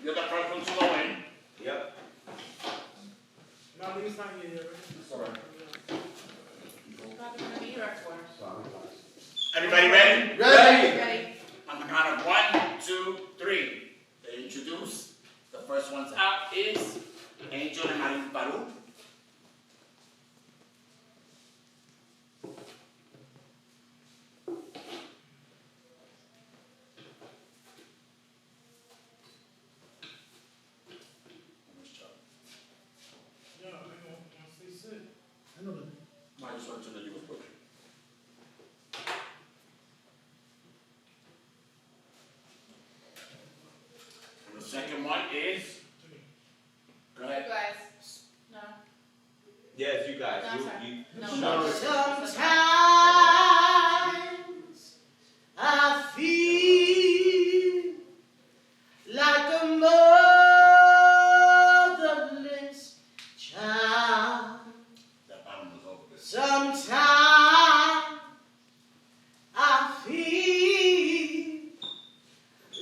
You're the first one to go in. Yep. No, he's not here yet. Sorry. Probably gonna be here at 4. Everybody ready? Ready. On the count of 1, 2, 3. They introduce. The first one's out is Angel and Marin Baru. Yeah, I know. Once they sit. Might as well turn the news book. And the second one is. Go ahead. You guys. No. Yes, you guys. No, I'm sorry. You. No. Sometimes I feel like a motherless child. That bottom was over this. Sometimes I feel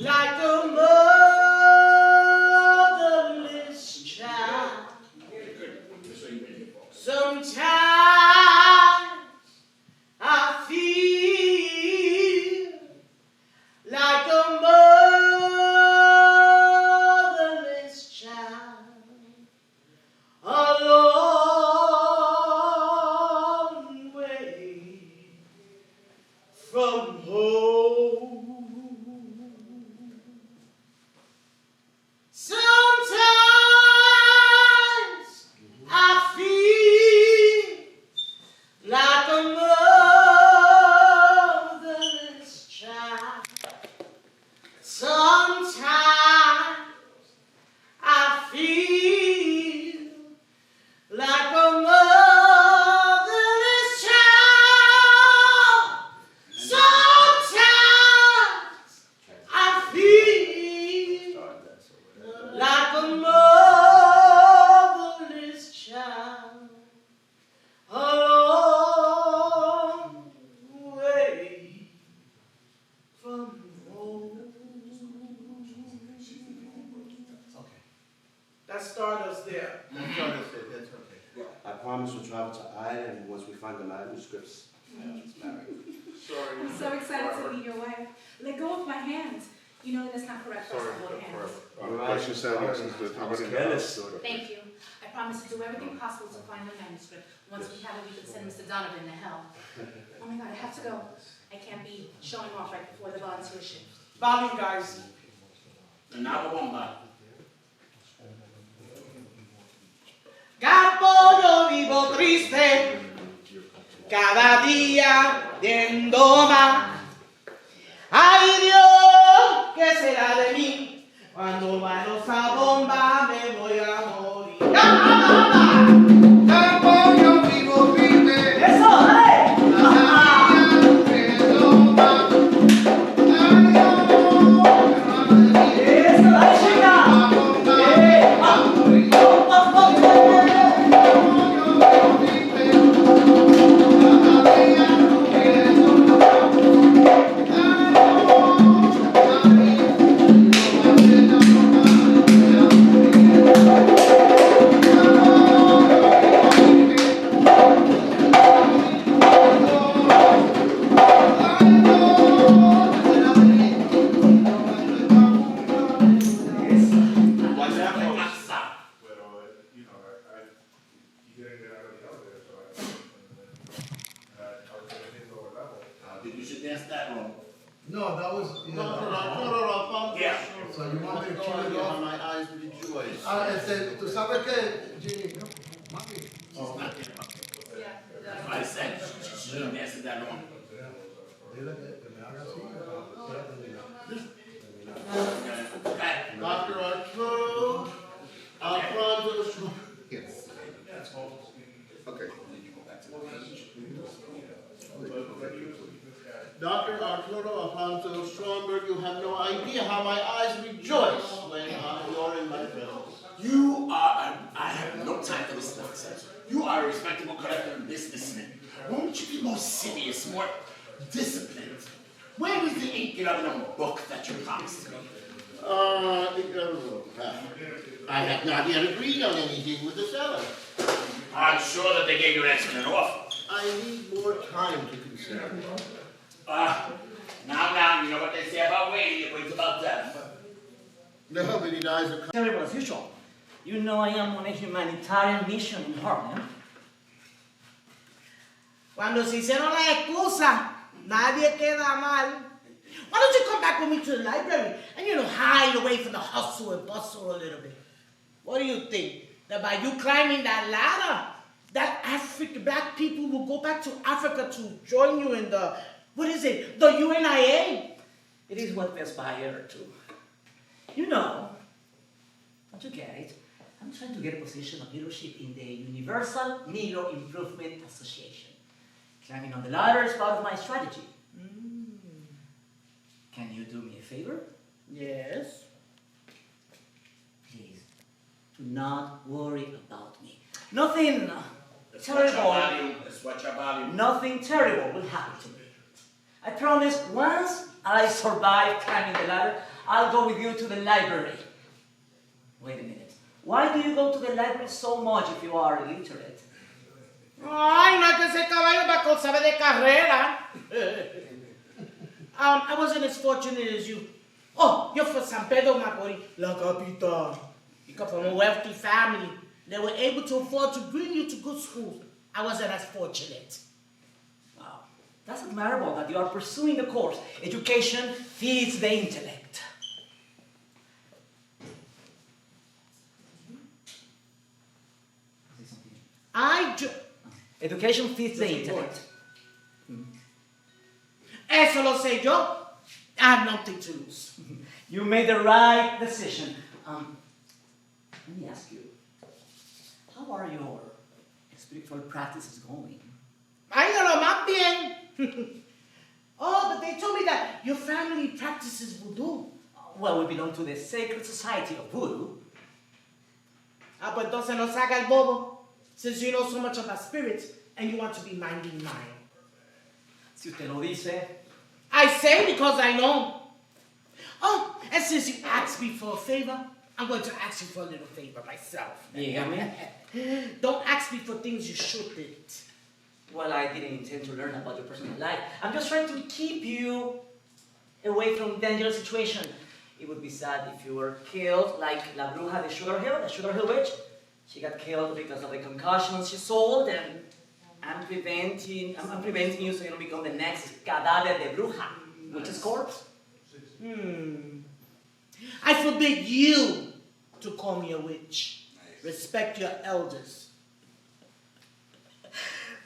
like a motherless child. Very good. This way you make it, folks. Sometimes I feel like a motherless child, a long way from home. Sometimes I feel like a motherless child. Sometimes I feel like a motherless child. Sometimes I feel like a motherless child, a long way from home. That started us there. That's okay. I promise we'll travel to Ireland once we find the manuscripts. It's married. I'm so excited to be your wife. Let go of my hands. You know that it's not correct for us to hold hands. Question said yes, is that how many Careless. Thank you. I promise to do everything possible to find the manuscript. Once we have it, we can send Mr. Donovan to hell. Oh my God, I have to go. I can't be showing off right before the volunteer shift. Bye, you guys. And now we're on back. Campo, yo vivo triste, cada día yendo más. Ay Dios, ¿qué será de mí? Cuando vaya esa bomba me voy a morir. Campo, yo vivo triste. ¡Eso, dale! ¡Eso, dale, chica! Did you should dance that wrong? No, that was. No. Yeah. So you want me to kill it off? My eyes rejoice. ¿Tú sabes qué, Jimmy? Mami. She's not getting up. That's why I said she shouldn't dance that wrong. Dile que me haga así. Okay. Dr. Arturo, Alfonso. Yes. Okay. Dr. Arturo Alfonso Schomburg, you have no idea how my eyes rejoice when you're in my presence. You are, I have no time for this nonsense. You are a respectable, correct businessman. Won't you be more serious, more disciplined? Where is the ink in a book that you promised me? I I have not yet agreed on anything with the seller. I'm sure that they gave you an excellent offer. I need more time to consider. Now, you know what they say about waiting, it brings about death. No, many eyes are Terrible as usual. You know I am on a humanitarian mission in Harlem. Cuando se hicieron las excusas, nadie queda mal. Why don't you come back with me to the library and, hide away from the hustle and bustle a little bit? What do you think? That by you climbing that ladder, that black people will go back to Africa to join you in the, the UNIA? It is what we aspire to. Don't you get it? I'm trying to get a position of leadership in the Universal Negro Improvement Association. Climbing on the ladder is part of my strategy. Can you do me a favor? Yes. Please, do not worry about me. Nothing terrible. Nothing terrible will happen to me. I promise once I survive climbing the ladder, I'll go with you to the library. Wait a minute. Why do you go to the library so much if you are illiterate? Ay, no hay que ser caballo para saber de carrera. I wasn't as fortunate as you. Oh, you're from San Pedro Macorís, la capital. You come from a wealthy family. They were able to afford to bring you to good schools. I wasn't as fortunate. Wow. That's admirable that you are pursuing the course. Education feeds the intellect. Education feeds the intellect. Eso lo sé yo. I have nothing to lose. You made the right decision. Let me ask you, how are your spiritual practices going? Ay, lo más bien. Oh, but they told me that your family practices voodoo. Well, we belong to the Sacred Society of Voodoo. Pues entonces no saca el bobo. Since you know so much about spirits and you want to be minding mine. Si usted lo dice. I say because I know. Oh, and since you asked me for a favor, I'm going to ask you for a little favor myself. Dígame. Don't ask me for things you shouldn't. Well, I didn't intend to learn about your personal life. I'm just trying to keep you away from dangerous situations. It would be sad if you were killed like La Bruja de the Sugar Hill Witch. She got killed because of the concussions she sold, and I'm preventing you so you don't become the next cadáver de bruja, which is corpse. I forbid you to call me a witch. Respect your elders.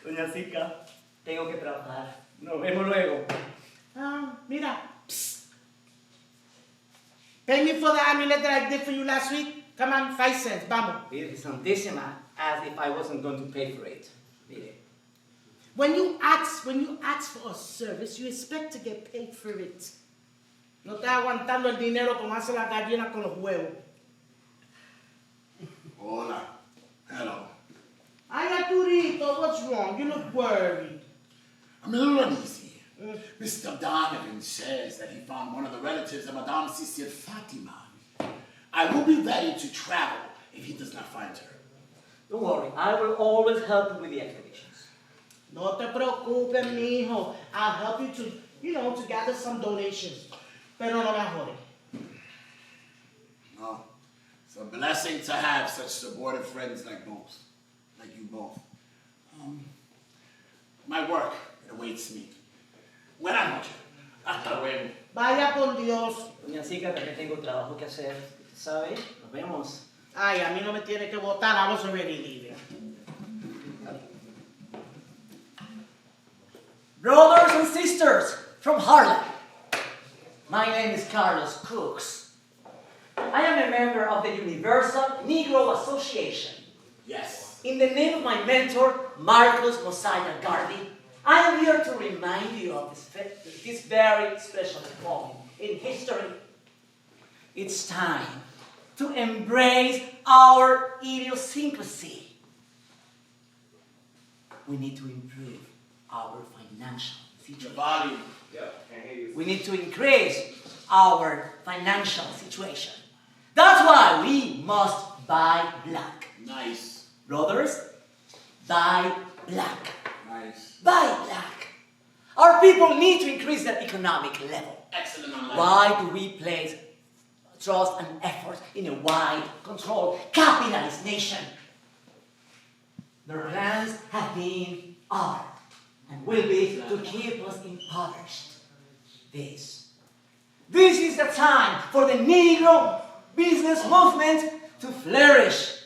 Doña Zika, tengo que trabajar. Nos vemos luego. Mira. Psst. Pay me for the amulet that I did for you last week. Come on, 5 cents, vamos. Virgen Santísima, as if I wasn't going to pay for it. Mire. When you ask for a service, you expect to get paid for it. No está aguantando el dinero como hace la gallina con los huevos. Hola. Hello. Ay, Arturito, what's wrong? You look worried. I'm a little uneasy. Mr. Donovan says that he found one of the relatives of Madame Cecile Fatima. I will be ready to travel if he does not find her. Don't worry, I will always help you with the expeditions. No te preocupes, mijo. I'll help you to gather some donations. Pero no me jode. No. It's a blessing to have such supportive friends like you both. My work, it awaits me. Buenas noches. Hasta luego. Vaya por Dios. Doña Zika, que tengo trabajo que hacer. ¿Sabe? Nos vemos. Ay, a mí no me tiene que votar. I was already leaving. Brothers and sisters from Harlem. My name is Carlos Cooks. I am a member of the Universal Negro Association. Yes. In the name of my mentor, Marcos Mosiah Garvey, I am here to remind you of this very special moment in history. It's time to embrace our idiosyncrasy. We need to improve our financial situation. We need to increase our financial situation. That's why we must buy black. Nice. Brothers, buy black. Nice. Buy black. Our people need to increase their economic level. Excellent. Why do we place trust and effort in a wide, controlled, capitalist nation? Their plans have been are and will be to keep us impoverished. This is the time for the Negro business movement to flourish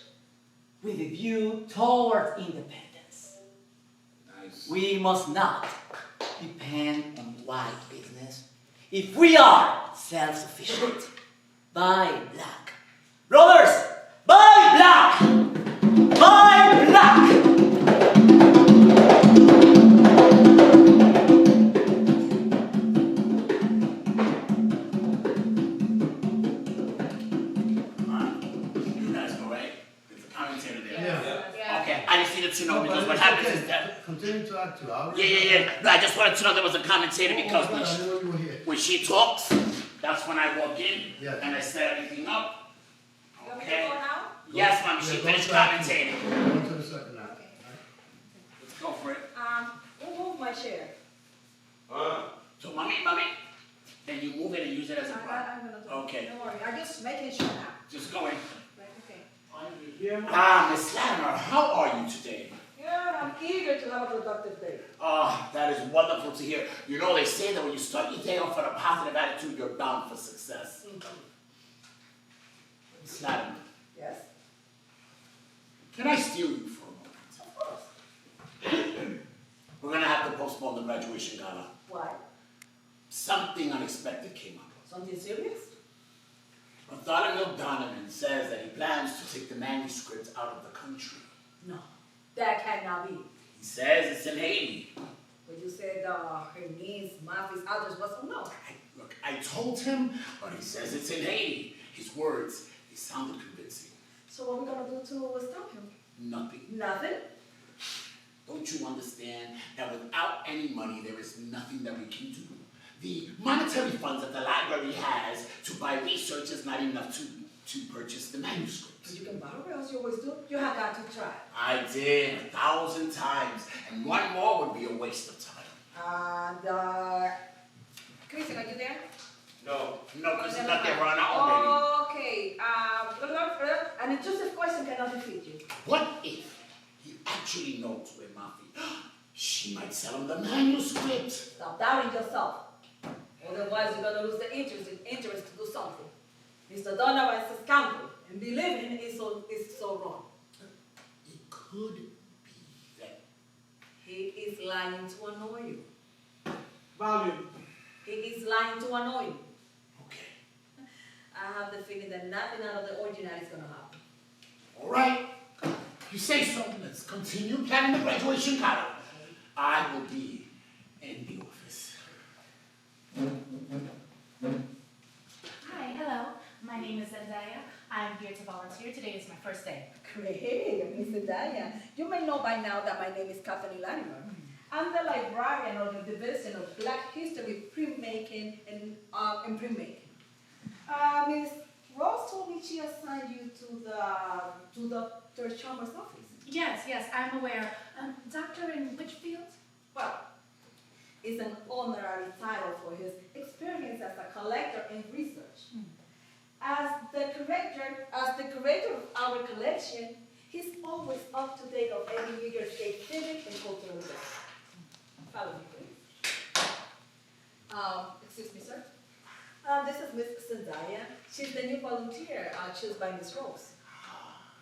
with a view toward independence. Nice. We must not depend on white business if we are self-sufficient. Buy black. Brothers, buy black! Buy black! You guys know, right? There's a commentator there. Yeah. Okay, I just needed to know because what happens is that. Continue to act to our. Yeah. No, I just wanted to know there was a commentator because I didn't know you were here. when she talks, that's when I walk in Yeah. and I set everything up. You want me Okay. to go now? Yes, ma'am. She Yeah, go finished to act. commentating. Go to the second act. Let's go for it. Who moved my chair? So, mommy, then you move it and use it as a prop. I'm gonna do it. Okay. Don't worry, I'm just making sure now. Just go in. Right, okay. Miss Latimer, how are you today? Yeah, I'm eager to have a productive day. That is wonderful to hear. You know, they say that when you start your day off with a positive attitude, you're bound for success. Miss Latimer, Yes? can I steal you for a moment? Of course. We're gonna have to postpone the graduation gala. Why? Something unexpected came up. Something serious? Bartholomew Donovan says that he plans to take the manuscript out of the country. No, that cannot be. He says it's in Haiti. When you said her niece, Mafi's address was unknown. Look, I told him, but he says it's in Haiti. His words, they sounded convincing. So what are we gonna do to stop him? Nothing. Nothing? Don't you understand that without any money, there is nothing that we can do? The monetary funds that the library has to buy research is not enough to purchase the manuscript. But you can borrow it, else you always do. You have got to try. I did 1,000 times, and one more would be a waste of time. And, Christian, are you there? No. No, because it's not there, we're on our Okay, an intrusive question cannot defeat you. What if he actually knows where Mafi? She might sell him the manuscript. Stop doubting yourself. Otherwise, you're going to lose the interest to do something. Mr. Donovan is a scoundrel, and believing is so wrong. It could be that. He is lying to annoy you. Volume. He is lying to annoy you. Okay. I have the feeling that nothing out of the ordinary is going to happen. All right. You say so. Let's continue planning the graduation gala. I will be in the office. Hi, hello. My name is Zendaya. I'm here to volunteer. Today is my first day. Great, Mr. Daya. You may know by now that my name is Kathleen Latimer. I'm the librarian of the Division of Black History Printmaking and Printmaking. Miss Rose told me she assigned you to the Third Chamber's office. Yes, I'm aware. Doctor in which field? Well, it's an honorary title for his experience as a collector and research. As the curator of our collection, he's always up to date on any New York State civic and cultural events. Follow me, please. Excuse me, sir. This is Miss Zendaya. She's the new volunteer chosen by Miss Rose.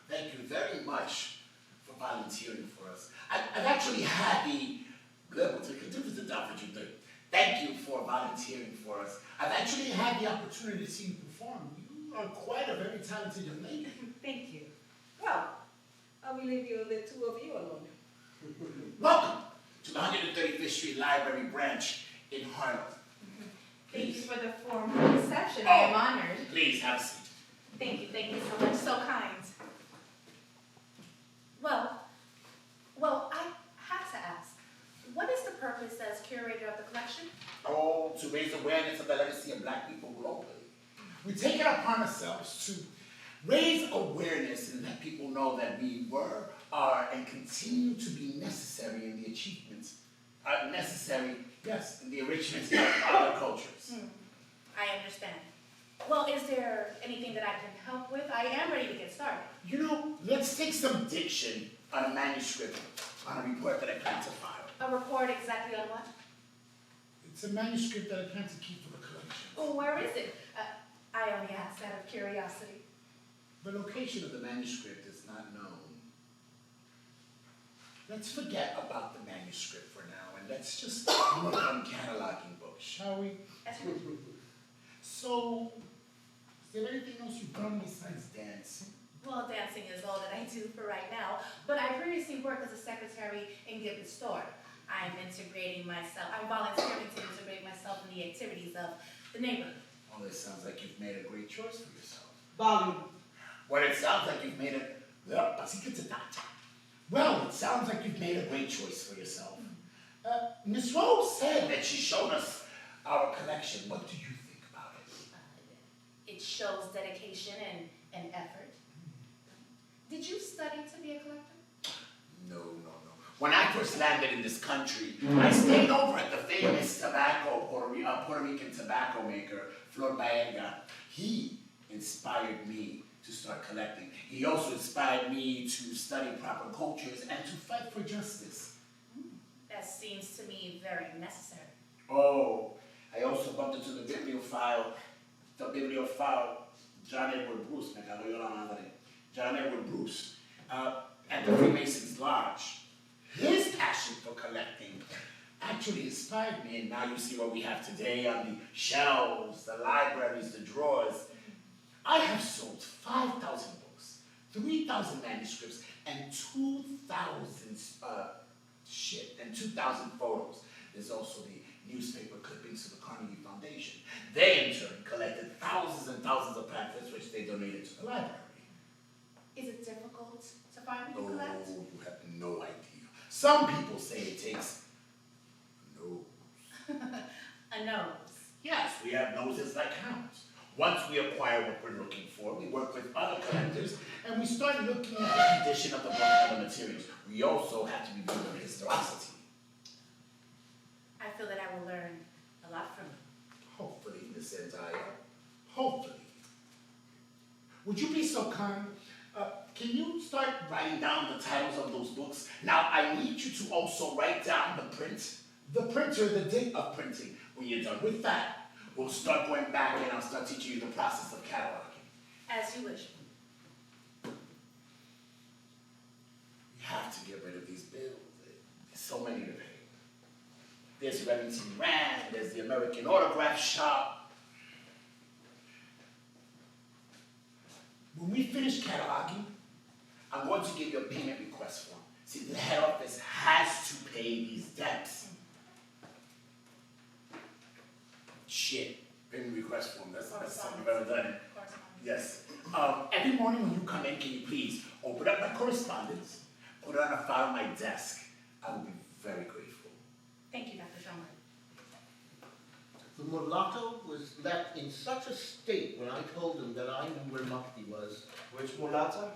Thank you very much for volunteering for us. I've actually had Thank you for volunteering for us. I've actually had the opportunity to see you perform. You are quite a very talented young lady. Thank you. Well, I will leave you the two of you alone. Welcome to the 135th Street Library branch in Harlem. Thank you for the formal reception. I am honored. Please have a seat. Thank you so much. So kind. Well, I have to ask, what is the purpose as curator of the collection? Oh, to raise awareness of the legacy of Black people globally. We take it upon ourselves to Raise awareness and let people know that we were, are, and continue to be necessary in the achievements, necessary, yes, in the enrichment of other cultures. I understand. Well, is there anything that I can help with? I am ready to get started. You know, let's take some diction on a manuscript, on a report that I plan to file. A report exactly on what? It's a manuscript that I plan to keep for the collection. Oh, where is it? I only asked out of curiosity. The location of the manuscript is not known. Let's forget about the manuscript for now, and let's just work on cataloging books, shall we? That's right. So, is there anything else you've done besides dancing? Well, dancing is all that I do for right now, but I previously worked as a secretary in Gibbons Store. I'm volunteering to integrate myself in the activities of the neighborhood. Well, it sounds like you've made a great choice for yourself. Volume. Well, it sounds like you've made a great choice for yourself. Miss Rose said that she showed us our collection. What do you think about it? It shows dedication and effort. Did you study to be a collector? No. When I first landed in this country, I stayed over at the famous Puerto Rican tobacco maker, Flor Baega. He inspired me to start collecting. He also inspired me to study proper cultures and to fight for justice. That seems to me very necessary. Oh, I also bumped into the bibliophile, John Edward Bruce, John Edward Bruce, at the Freemasons Lodge. His passion for collecting actually inspired me, and now you see what we have today on the shelves, the libraries, the drawers. I have sold 5,000 books, 3,000 manuscripts, and 2,000 photos. There's also the newspaper clippings to the Carnegie Foundation. They, in turn, collected thousands and thousands of pamphlets, which they donated to the library. Is it difficult to find what you collect? Oh, you have no idea. Some people say it takes a nose. A nose. Yes, we have noses like hounds. Once we acquire what we're looking for, we work with other collectors, and we start looking at the condition of the book and the materials. We also have to be viewed on historicity. I feel that I will learn a lot from you. Hopefully, Miss Zendaya. Hopefully. Would you be so kind? Can you start writing down the titles of those books? Now, I need you to also write down the printer, the date of printing. When you're done with that, we'll start going back and I'll start teaching you the process of cataloging. As you wish. We have to get rid of these bills. There's so many to pay. There's Remington Rand, there's the American Autograph Shop. When we finish cataloging, I'm going to give you a payment request form. See, the head office has to pay these debts. Shit, payment request form, that's not something you've ever done. Yes. Every morning when you come in, can you please open up my correspondence, put it on a file on my desk. I will be very grateful. Thank you, Dr. Schomburg. The mulatto was left in such a state when I told him that I knew where Mufti was. Which mulatto?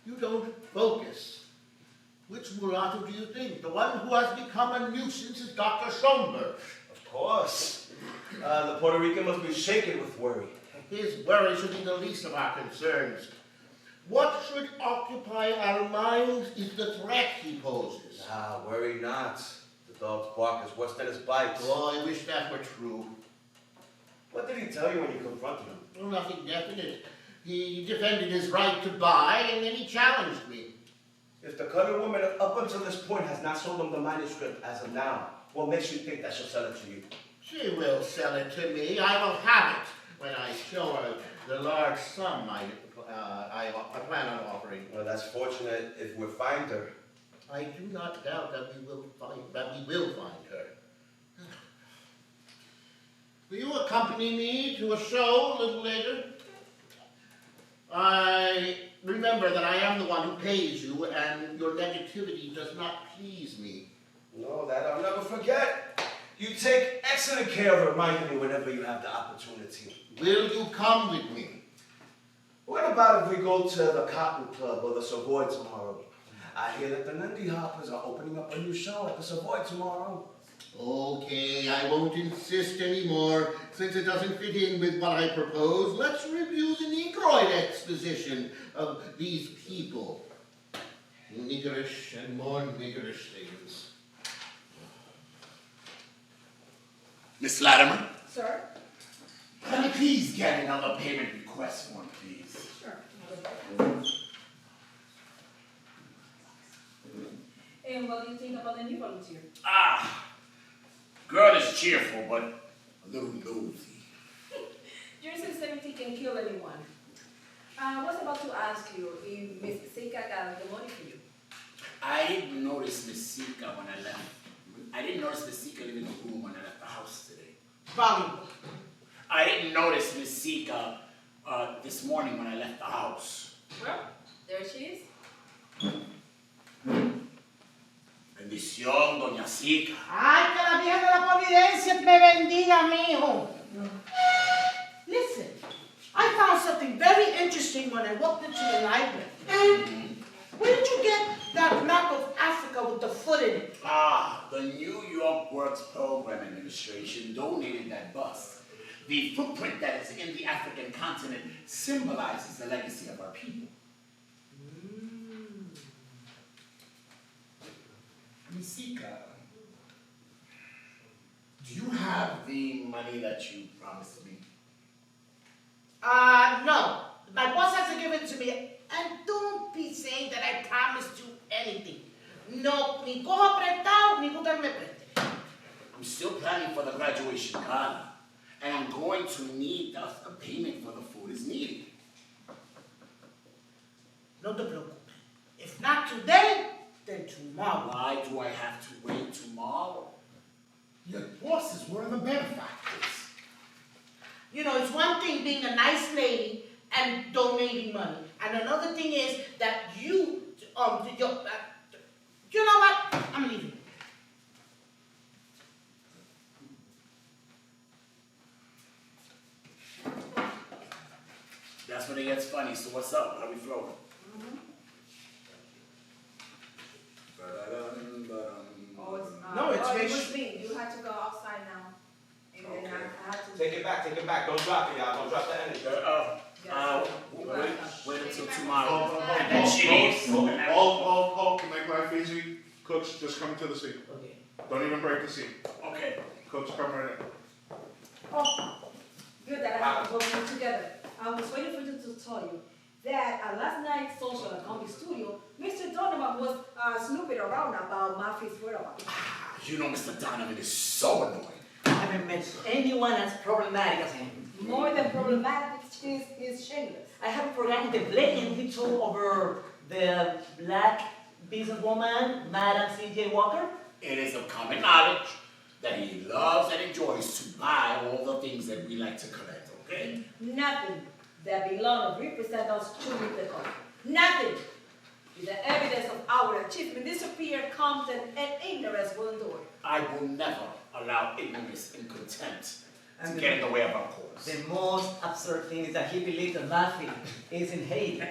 You don't focus. Which mulatto do you think? The one who has become a nuisance is Dr. Schomburg. Of course. The Puerto Rican must be shaken with worry. His worry should be the least of our concerns. What should occupy our minds is the threat he poses. Ah, worry not. The dog's bark is worse than his bite. Oh, I wish that were true. What did he tell you when you confronted him? Oh, nothing definite. He defended his right to buy, and then he challenged me. If the colored woman up until this point has not sold him the manuscript as of now, what makes you think that she'll sell it to you? She will sell it to me. I will have it when I show her the large sum I plan on offering. Well, that's fortunate if we find her. I do not doubt that we will find her. Will you accompany me to a show a little later? I remember that I am the one who pays you, and your negativity does not please me. No, that I'll never forget. You take excellent care of reminding me whenever you have the opportunity. Will you come with me? about if we go to the Cotton Club or the Savoy tomorrow? I hear that the Lindy Hoppers are opening up a new show at the Savoy tomorrow. Okay, I won't insist anymore. Since it doesn't fit in with what I propose, let's review the Negroid exposition of these people. Niggerish and more niggerish things. Miss Latimer, Sir? can I please get another payment request form, please? Sure. And what do you think about the new volunteer? Girl is cheerful, but a little nosy. Your sensitivity can kill anyone. I was about to ask you if Miss Sika got the money for you. I didn't notice Miss Sika when I left. I didn't notice Miss Sika in the room when I left the house today. Valuable. I didn't notice Miss Sika this morning when I left the house. Well, there she is. Bendición, Doña Sika. Ay, que la Virgen de la Providencia me bendiga, mijo. Listen, I found something very interesting when I walked into the library. And where did you get that map of Africa with the foot in it? The New York Works Program Administration donated that bust. The footprint that is in the African continent symbolizes the legacy of our people. Miss Sika, do you have the money that you promised me? No. My boss hasn't given it to me. And don't be saying that I promised you anything. No, ni cojo prestado, ni usted me preste. I'm still planning for the graduation gala, and I'm going to need a payment for the food is needed. No te preocupes. If not today, then tomorrow. Why do I have to wait tomorrow? Your bosses were the benefactors. You know, it's one thing being a nice lady and donating money. And another thing is that you know what? I'm leaving. That's when it gets funny, so what's up? How we flowing? Oh, it's not. No, it's it very was me. You had to go outside now. And then I had to. Take it back. Don't drop it, y'all. Don't drop the energy. Wait until tomorrow. Hold, And then she leaves. Can I buy Fiji? Cooks, just come to the seat. Okay. Don't even break the seat. Okay. Cooks, come right in. Oh, good that I have to go together. I was waiting for you to tell you that at last night's social at Comedy Studio, Mr. Donovan was snooping around about Murphy's whereabouts. You know Mr. Donovan is so annoying. I haven't met anyone as problematic as him. More than problematic is shameless. I haven't forgotten the blatant he told over the black businesswoman, Madam C.J. Walker. It is of common knowledge that he loves and enjoys to buy all the things that we like to collect, okay? Nothing that belongs or represents us to the country. Nothing. With the evidence of our achievement, disappear, content, and ignorance will endure. I will never allow ignorance and contempt to get in the way of our cause. The most absurd thing is that he believes that Murphy is in Haiti.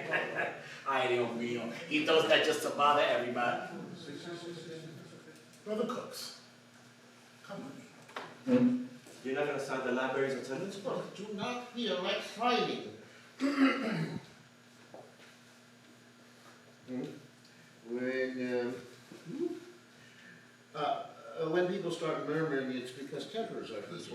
Ay, Dios mío. He does that just to bother everybody. Brother Cooks, come with me. You're not gonna sign the library's attendance book? Do not feel like signing. When people start murmuring, it's because tempers are heated.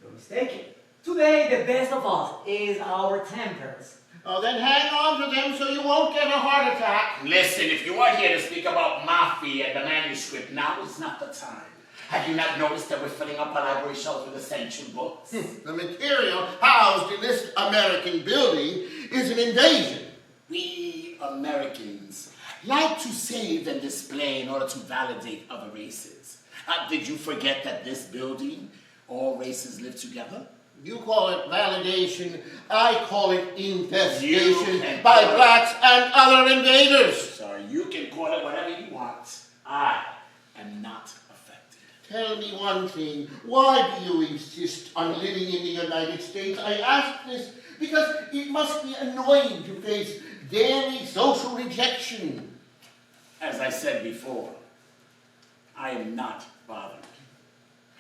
You're mistaken. Today, the best of us is our tempers. Oh, then hang on to them so you won't get a heart attack. Listen, if you are here to speak about Mafia and the manuscript, now is not the time. Have you not noticed that we're filling up our library shelves with essential books? The material housed in this American building is an invasion. We Americans like to save and display in order to validate other races. Did you forget that this building, all races live together? You call it validation, I call it infestation can by call it- blacks and other invaders. Sorry, you can call it whatever you want. I am not affected. Tell me one thing. Why do you insist on living in the United States? I ask this because it must be annoying to face daily social rejection. As I said before, I am not bothered.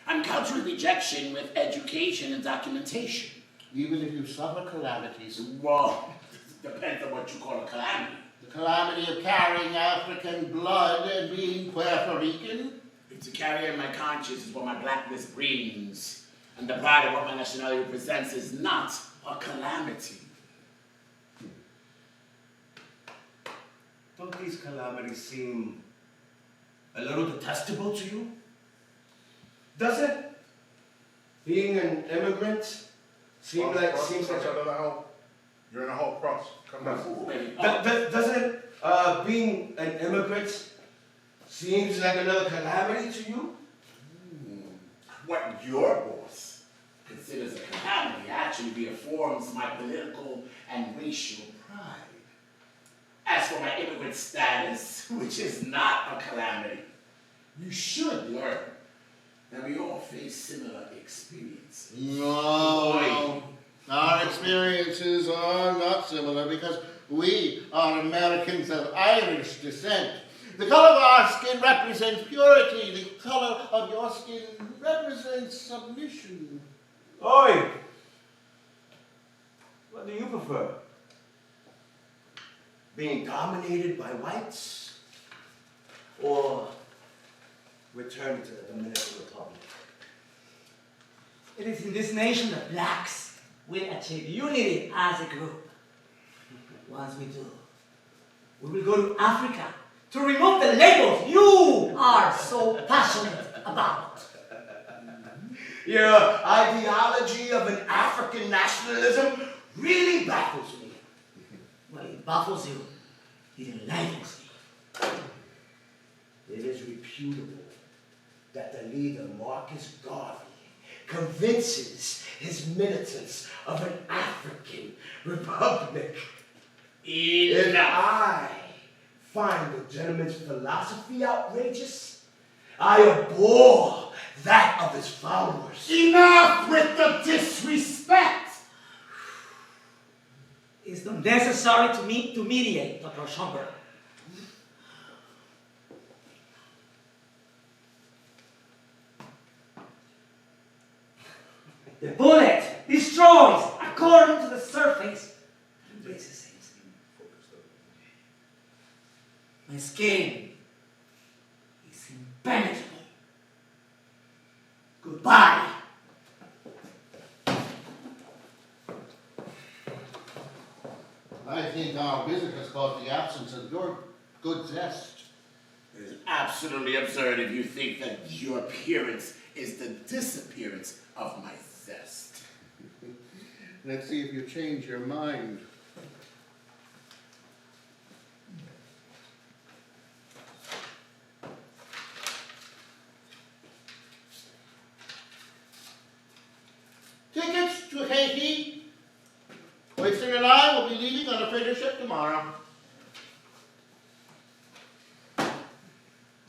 I'm countering rejection with education and documentation. Even if you suffer calamities. Well, depends on what you call a calamity. The calamity of carrying African blood and being Puerto Rican. To carry in my conscience is what my blackness brings, and the pride of what my nationality represents is not a calamity. Don't these calamities seem a little detestable to you? Does it? Being an immigrant seems like You're in a hole, cross. Come back. Ooh, baby. doesn't being an immigrant seems like another calamity to you? What your boss considers a calamity actually reaffirms my political and racial pride. As for my immigrant status, which is not a calamity, you should learn that we all face similar experiences. No. Our experiences are not similar because we are Americans of Irish descent. The color of our skin represents purity. The color of your skin represents submission. Oi! What do you prefer? Being dominated by whites? Or return to the Dominican Republic? It is in this nation that blacks will achieve unity as a group. Once we do, we will go to Africa to remove the labels you are so passionate about. Your ideology of an African nationalism really baffles me. Well, it baffles you. It enlightens me. It is reputable that the leader, Marcus Garvey, convinces his militants of an African republic. If I find the gentleman's philosophy outrageous, I abhor that of his followers. Enough with the disrespect! It's not necessary to mediate, Dr. Schomburg. The bullet destroys according to the surface. It's the same thing. My skin is impenetrable. Goodbye. I think our visit has caused the absence of your good zest. It is absolutely absurd if you think that your appearance is the disappearance of my zest. Let's see if you change your mind. Tickets to Haiti. Winston and I will be leaving on a freighter ship tomorrow.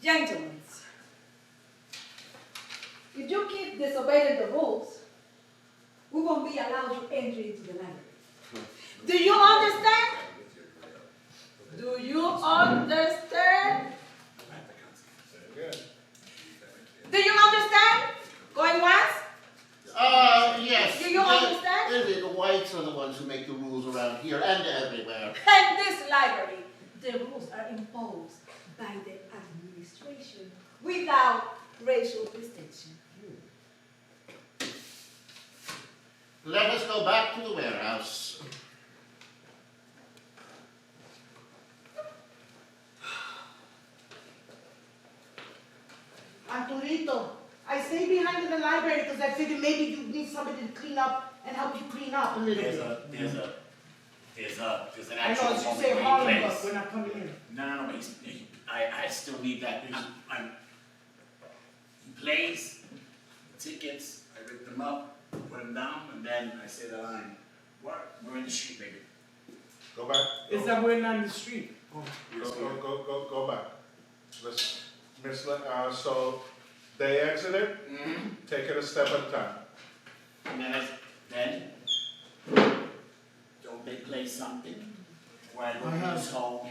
Gentlemen, if you keep disobeying the rules, we won't be allowed to enter into the library. Do you understand? Do you understand? Do you understand? Going once? Yes. Do you understand? The whites are the ones who make the rules around here and everywhere. In this library, the rules are imposed by the administration without racial distinction. Let us go back to the warehouse. Arturito, I stay behind in the library because I figured maybe you need somebody to clean up and help you clean up a little bit. There's an I actual know, as you moment say where he Harlem, plays. but we're not coming in. No, but I still need that. He plays the tickets, I rip them up, put them down, and then I say the line. We're in the street, baby. Go back. It's that we're not in the street. Go back. Let's, so They exited, Mm-hmm. take it a step at a time. And then, don't they play something? Where I go to his home?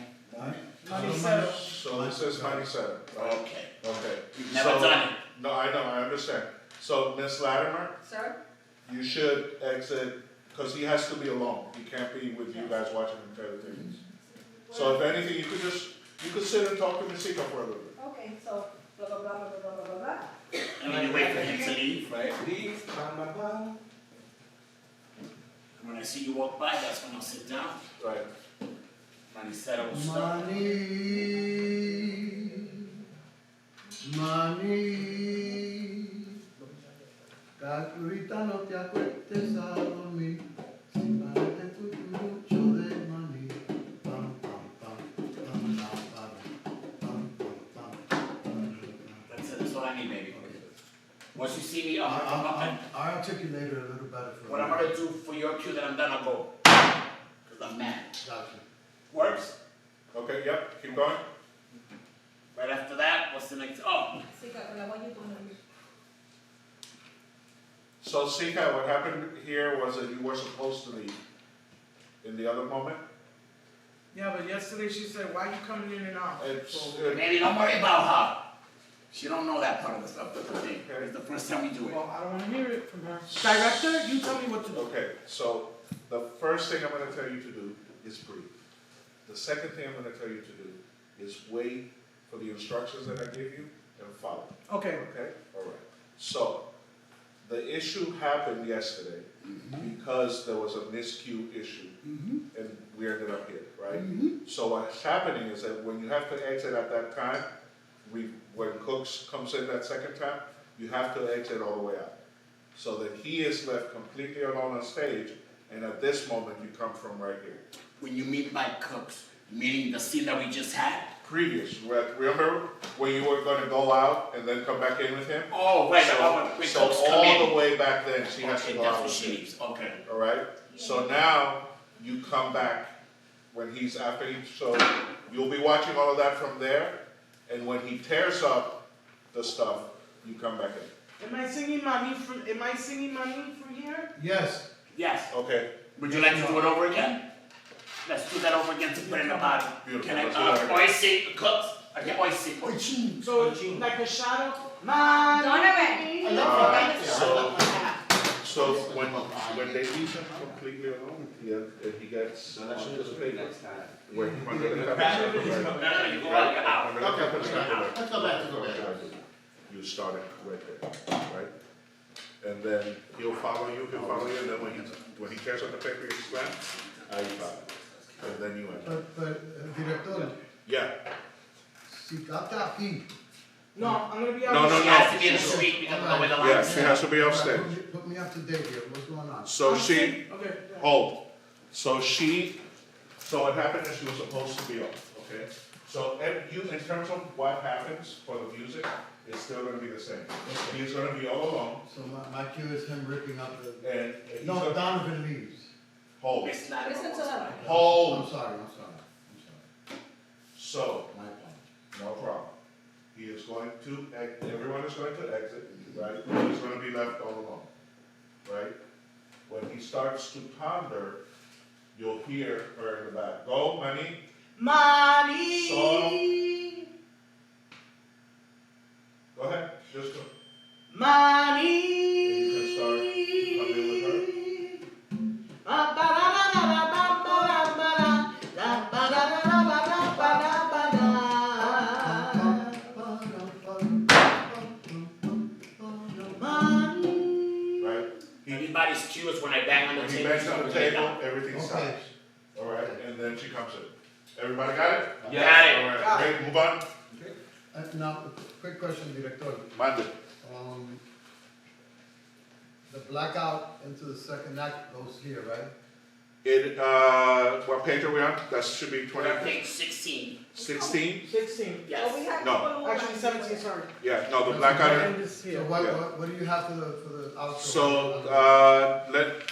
Manicero. So this is Manicero, right? Okay. Okay. You've never So- done it. No, I know, I understand. So, Miss Latimer, Sir? you should exit, because he has to be alone. He can't be with you guys watching him play the things. So if anything, you could sit and talk to Misika for a little bit. Okay, so, blah, blah, blah, blah, blah, blah, blah, blah. And then you wait for him to leave, right? Leave, bam, bam, bam. When I see you walk by, that's when I'll sit down. Right. Manicero will start. Maní, Caturita, no te acuestes a dormir, sin pararte mucho de maní. Pam, pam, pam, pam, pam, pam, pam, pam. That's it, that's all I need, baby. Once you see me, I'll I'll articulate it a little better for what you. I'm gonna do for your cue that I'm done, I'll go. Cause I'm mad. Gotcha. Works? Okay, yep, keep going. Right after that, what's the next? Oh, Sí, Carla, what you doing? So, Sika, what happened here was that you were supposed to leave in the other moment. Yeah, but yesterday she said, why you coming in and out? It's, maybe don't worry about her. She don't know that part of the stuff, that's the thing. It's the first time we do it. Well, I don't want to hear it from her. Director, you tell me what to do. okay, so the first thing I'm gonna tell you to do is breathe. The second thing I'm gonna tell you to do is wait for the instructions that I give you and follow. Okay. Okay, all right. So, the issue happened yesterday because there was a miscue issue, and we ended up here, right? So what's happening is that when you have to exit at that time, when Cooks comes in that second time, you have to exit all the way out. So that he is left completely alone on stage, and at this moment, you come from right here. When you mean by Cooks, meaning the scene that we just had? Previous, remember when you were gonna go out and then come back in with him? Oh, right, when So Cooks come all in. the way back then, she has to Okay, go that's out what with she him. needs, okay. All right? So now, you come back when he's after you, so you'll be watching all of that from there, and when he tears up the stuff, you come back in. Am I singing money from here? Yes. Yes. Okay, Would you like to do it over again? Let's do that over again to put in the body. Beautiful, Can I, let's do that again. oi sing, Cooks? I can oi sing. Oi sing. So, like a shadow? Money. Donovan. so when they leave him completely alone, he gets onto the paper. When under the cover. No, you go out. Under the cover, Let's go back to the red. you start it right there, right? And then he'll follow you, and then when he tears up the paper, you slam, you follow. And then you enter. But, Director, Yeah, si cata aquí. No, I'm going to be out. No, no, She has to be in the street because of the way the yeah, lines. she has to be upstage. Put me up to date here, what's going on? So she, Okay. hold. So what happened is she was supposed to be off, okay? So in terms of what happens for the music, it's still gonna be the same. He's gonna be all alone, So my cue is him ripping up the, and he's no, gonna, Donovan leaves. hold, It's not. Listen to them. I'm hold. sorry. So, My fault. no problem. He is going to, everyone is going to exit, right? He's gonna be left all alone, right? When he starts to ponder, you'll hear her in the back. Go, Manny. Money. Solo. Go ahead, just go. Money. And you can start to come in with her. Right? Everybody's cue is when I bang on the When he table. bangs on the table, everything Okay. stops. All right, and then she comes in. Everybody got it? Got it. All right, great, move on. Now, quick question, Director. Mande. The blackout into the second act goes here, right? What page are we on? That should be We're on page 16. 16? 16. Yes. So we have No. people who want Actually, to- 17, sorry. Yeah, no, the blackout. And this So here. what, Yeah. what do you have for the outro?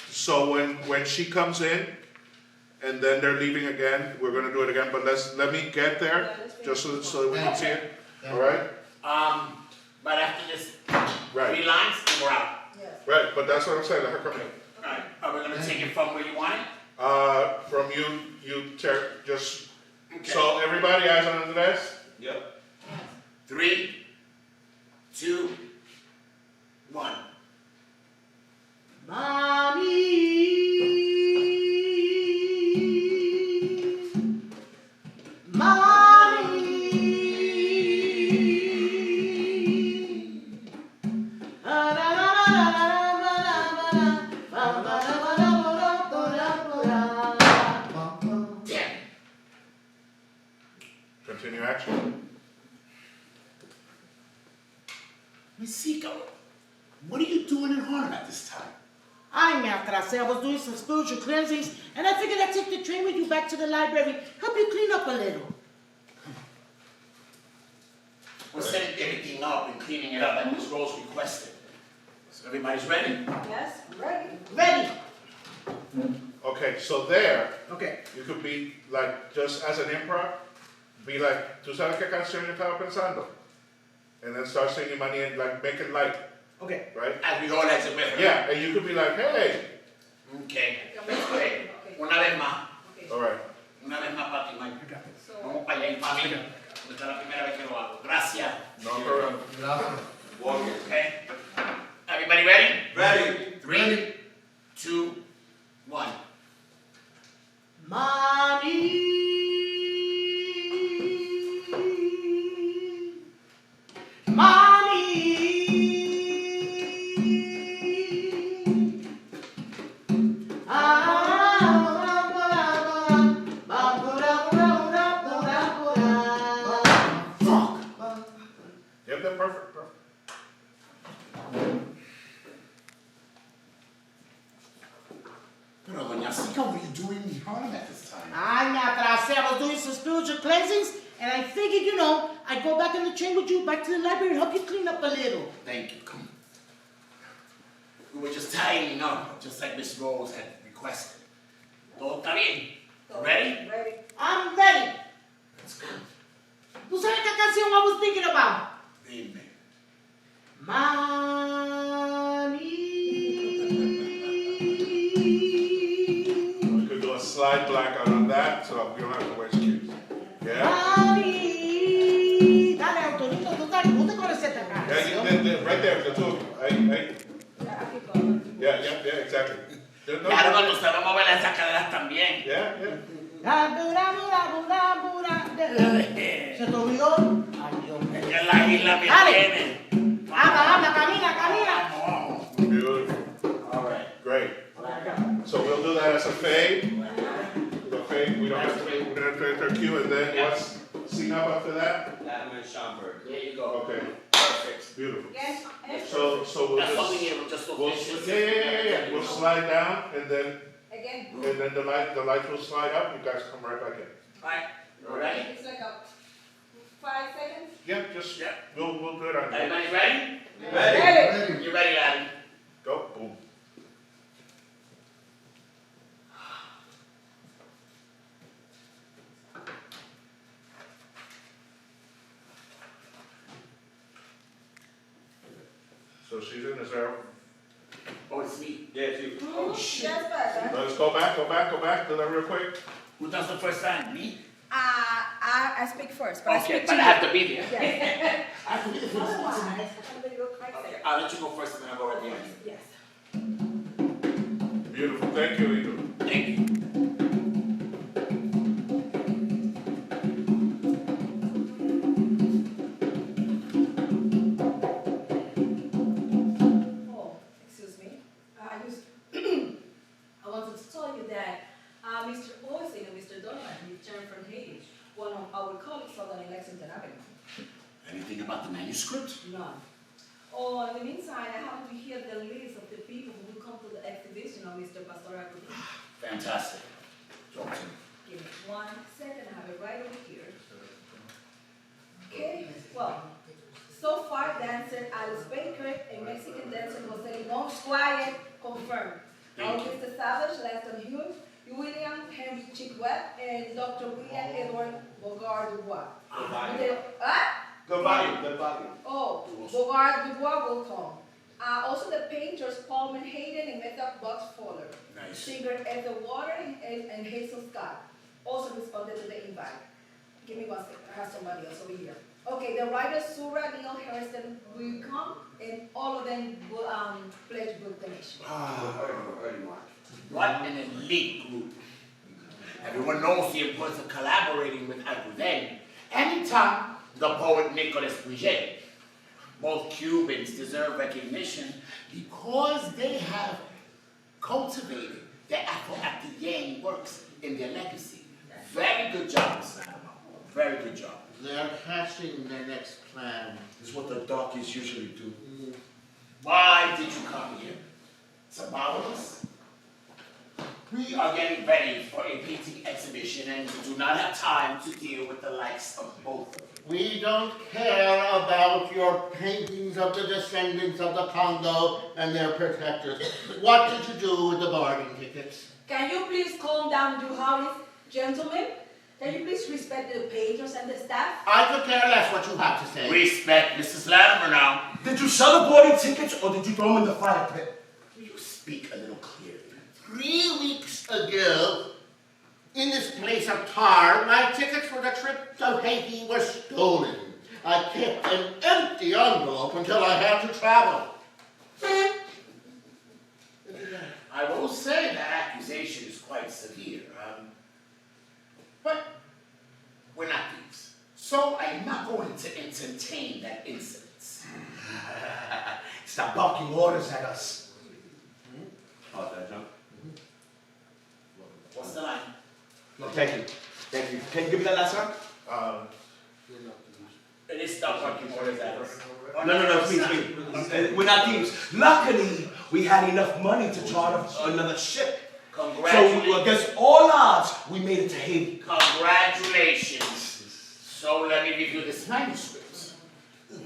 So when she comes in, and then they're leaving again, we're gonna do it again, but let me get there, just so that we can see it, all right? Right after this, Right. 3 lines, and we're out. Yes. Right, but that's what I'm saying, let her come in. Alright, are we gonna take it from where you want it? From you, just, Okay. so everybody, eyes on the desk? Yep. 3, 2, 1. Damn. Continue action. Miss Seiko, what are you doing in Harlem at this time? Ay, me atrasé. I was doing some spiritual cleansings, and I figured I'd take the train with you back to the library, help you clean up a little. We're setting everything up and cleaning it up like Miss Rose requested. So everybody's ready? Yes, I'm ready. Ready? Okay, so there, Okay. you could be like, just as an improv, be like, ¿tú sabes qué canción yo estaba pensando? And then start singing money and like make it light, Okay. right? As we go, let's it with her. Yeah, and you could be like, hey, Okay. Okay. Una vez más. Okay. all right. Una vez más, Pati, Mike. So, Vamos para allá, familia. Esta es la primera vez que lo hago. Gracias. No problem. Gracias. Okay. Everybody ready? Ready. 3, 2, 1. Yep, that's perfect, perfect. Pero, Doña Seiko, what are you doing in Harlem at this time? Ay, me atrasé. I was doing some spiritual cleansings, and I figured, I'd go back on the train with you back to the library, help you clean up a little. Thank you. Come on. We were just tidying up, just like Miss Rose had requested. Todo está bien. Ready? ready. I'm ready. Let's go. ¿Tú sabes qué canción I was thinking about? Dime. We could do a slide blackout on that, so we don't have to waste cues. Yeah? Mami. Dale, Antonito, tú te conoces esta canción. Yeah, right there, the two of you. Hey. Yeah, I keep going. Yeah, exactly. There's no- Claro, cuando usted va a mover esas caderas también. Yeah. ¿Se te olvidó? Ay, Dios mío. Es que la isla me Dale. tiene. Habla, camina. Vamos. Beautiful. All right. Great. So we'll do that as a fade. The fade, we don't have to, we're gonna enter cue, and then what's scene up after that? Adam and Schomburg. There you go. Okay, Perfect. beautiful. Yes, and So we'll That's something just, you just we'll, yeah. We'll slide down, and then again, the lights will slide up, you guys come right back in. All right. You ready? it's like a 5 seconds. Yeah, just, Yeah. we'll do it on. Everybody ready? Ready. Ready. You ready, Adam? Go, boom. So she's in, is there, Oh, it's me. Yeah, it's you. Oh, shit. That's better. let's go back, do that real quick. Who does the first time? Me? I speak first, but I Okay, speak but to I have to be there. Yes. I have to be the first Otherwise, one. somebody will cry Okay, second. I'll let you go first and then I'll go right behind you. Yes. Beautiful, thank you, Lito. Thank you. Oh, excuse me. I wanted to tell you that Mr. Olsen and Mr. Donovan returned from Haiti. One of our colleagues saw that in Lexington Avenue. Anything about the manuscript? None. Oh, in the meantime, I happen to hear the list of the people who will come to the exhibition of Mr. Pastoral. Fantastic. Talk to me. Give me 1 second, I have it right over here. Okay, well, so far dancer Alice Baker and Mexican dancer Jose Limon Squire confirmed. Our Thank you. Mr. Savage, Laston Hughes, William Henry Chickwell, and Dr. William Edward Bogard Dubois. Goodbye. They- The volume. Oh, Bogart Dubois will come. Also the painters Paul Manhattan and Method Box Fuller. Nice. Singer Ethel Waters and Hazel Scott. Also responded to the invite. Give me one second, I have somebody else over here. Okay, the writers Sura, Neil Harrison will come, and all of them will pledge book donation. What an elite group. Everyone knows the importance of collaborating with Agudin. Anytime the poet Nicolas Puget. Both Cubans deserve recognition because they have cultivated the Afro-Acadian works in their legacy. Very good job, Sam. Very good job. They're hatching their next plan. It's what the darkies usually do. Why did you come here? To bother us? We are getting ready for a painting exhibition and we do not have time to deal with the likes of both of you. We don't care about your paintings of the descendants of the Congo and their protectors. What did you do with the boarding tickets? Can you please calm down, Duhalis? Gentlemen, can you please respect the painters and the staff? I could care less what you have to say. Respect Mrs. Latimer now. Did you sell the boarding tickets or did you throw them in the fire pit? Will you speak a little clearly? 3 weeks ago, in this place of tar, my tickets for the trip to Haiti were stolen. I kept an empty envelope until I had to travel. I will say that accusation is quite severe. But we're not thieves. So I'm not going to entertain that incident. Stop barking orders at us. Oh, that jump. What's the line? Thank you. Can you give me that last time? It is stop barking orders at us. No, it's me. We're not thieves. Luckily, we had enough money to charter another ship. Congratulations. So against all odds, we made it to Haiti. Congratulations. So let me review this manuscript.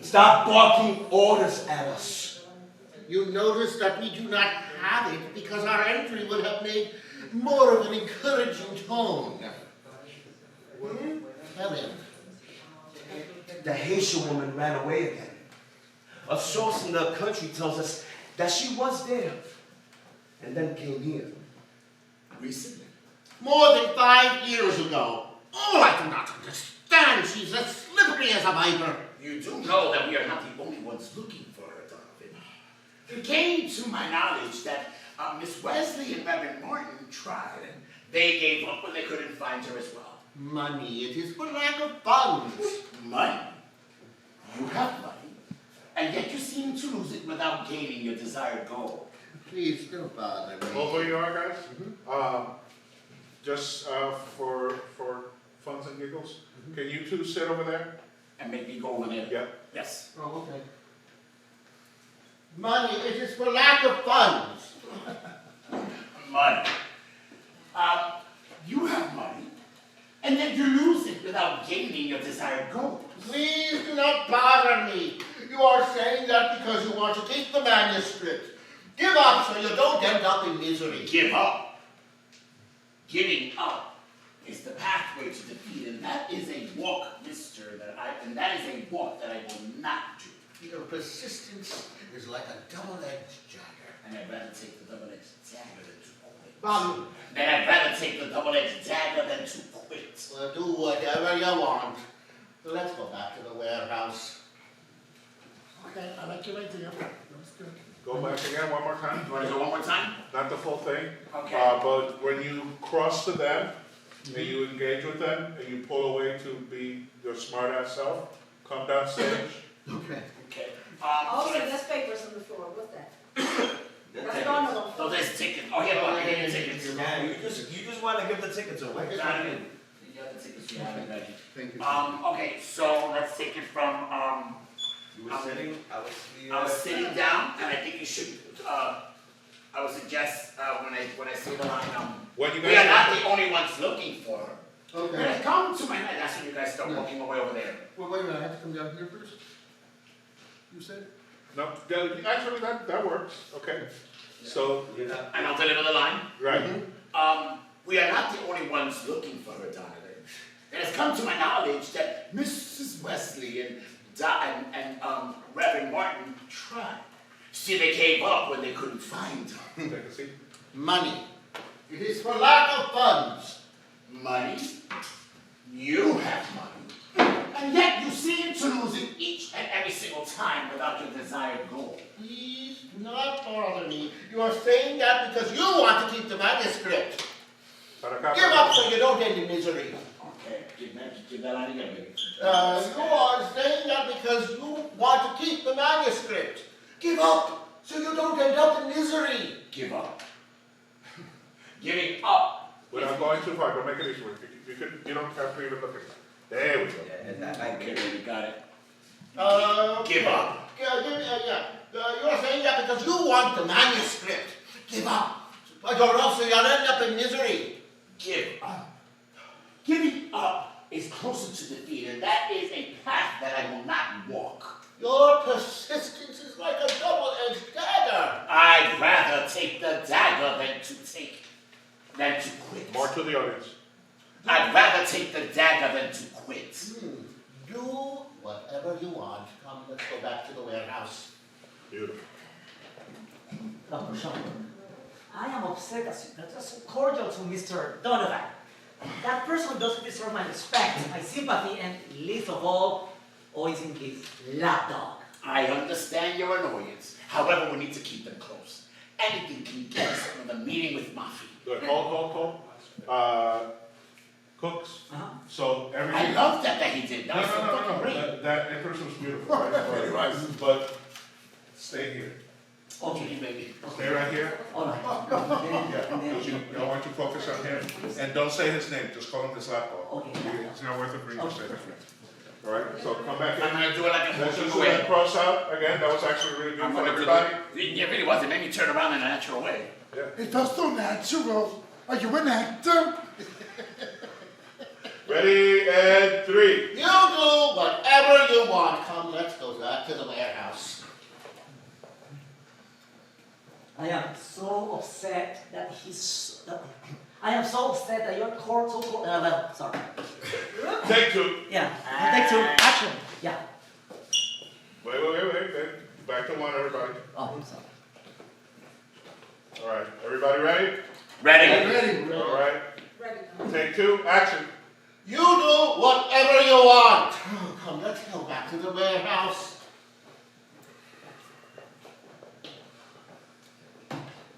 Stop barking orders at us. You notice that we do not have it because our entry would have made more of an encouraging tone. Tell him. The Haitian woman ran away again. A source in the country tells us that she was there and then came here. Recently. More than 5 years ago. Oh, I do not understand. She's as slippery as a viper. You do know that we are not the only ones looking for her, Donovan. It came to my knowledge that Miss Wesley and Reverend Martin tried, and they gave up when they couldn't find her as well. Money. It is for lack of funds. Money? You have money, and yet you seem to lose it without gaining your desired goal. Please don't bother me. Over you are, guys. Just for funs and giggles, can you two sit over there? And make me go over there? Yeah. Yes. Oh, okay. Money. It is for lack of funds. Money. You have money, and yet you lose it without gaining your desired goal. Please do not bother me. You are saying that because you want to keep the manuscript. Give up so you don't end up in misery. Give up. Giving up is the pathway to defeat, and that is a walk, mister, and that is a walk that I will not do. Your persistence is like a double-edged dagger. And I'd rather take the double-edged dagger than to quit. Bobby. Then I'd rather take the double-edged dagger than to quit. Well, do whatever you want. Let's go back to the warehouse. Okay, I like your idea. That's good. Go back again one more time. You want to go one more time? Not the full thing. Okay. But when you cross to them, and you engage with them, and you pull away to be your smart-ass self, come down stage. Okay. Okay. Also, So there's papers on the floor, what's that? That's tickets. honorable. so there's tickets. Oh, here, look, here are the tickets. Yeah, you just want to give the tickets away. Donovan, you got the tickets, you have it ready. Thank you. Okay, so let's take it from, You were sitting, I was here. I was sitting down, and I think you should, I would suggest, when I say the line, When you we are not guys, the only ones looking for her. When Okay. I come to my night, that's when you guys start walking away over there. Well, wait a minute, I have to come down here first? You said? no, actually that works. Okay. So You're not. And I'll deliver the line. right. We are not the only ones looking for her, Donovan. It has come to my knowledge that Mrs. Wesley and Reverend Martin tried. See, they gave up when they couldn't find him. Take a seat. Money. It is for lack of funds. Money? You have money. And yet you seem to lose it each and every single time without your desired goal. Please do not bother me. You are saying that because you want to keep the manuscript. Give up so you don't end in misery. Okay, give that out again, baby. You are saying that because you want to keep the manuscript. Give up so you don't end up in misery. Give up. Giving up. Without going too far, don't make it easy. You don't have to even look at it. There we go. Okay, baby, got it. Give up. You are saying that because you want the manuscript. Give up. Or else you'll end up in misery. Give up. Giving up is closer to defeat, and that is a path that I will not walk. Your persistence is like a double-edged dagger. I'd rather take the dagger than to quit. More to the audience. I'd rather take the dagger than to quit. Do whatever you want. Come, let's go back to the warehouse. Beautiful. Dr. Schomburg, I am upset that you're so cordial to Mr. Donovan. That person doesn't deserve my respect, my sympathy, and least of all, poison his lapdog. I understand your annoyance. However, we need to keep them close. Anything can get us from the meeting with Mafia. Good. Hold. Cooks. So I everything. love that he did. That was so fucking great. That entrance was beautiful. Right? But stay here. Okay, baby. Stay right here. All right. I want you to focus on him. And don't say his name, just call him his lapdog. Okay. It's not worth it for you to say that. All right, so come back I'm in. gonna do it like a Let's just way. cross out again. That was actually really I'm beautiful, gonna everybody. do it. It really was. It made me turn around in a natural way. Yeah. It felt so natural. Are you an actor? Ready, and 3. You do whatever you want. Come, let's go back to the warehouse. I am so upset that your court so court. Well, sorry. Take 2. Yeah. Take 2. Action. Yeah. Wait. Back to 1, everybody. Oh, I'm sorry. All right, everybody ready? Ready? All right. Ready. Take 2, action. You do whatever you want. Come, let's go back to the warehouse.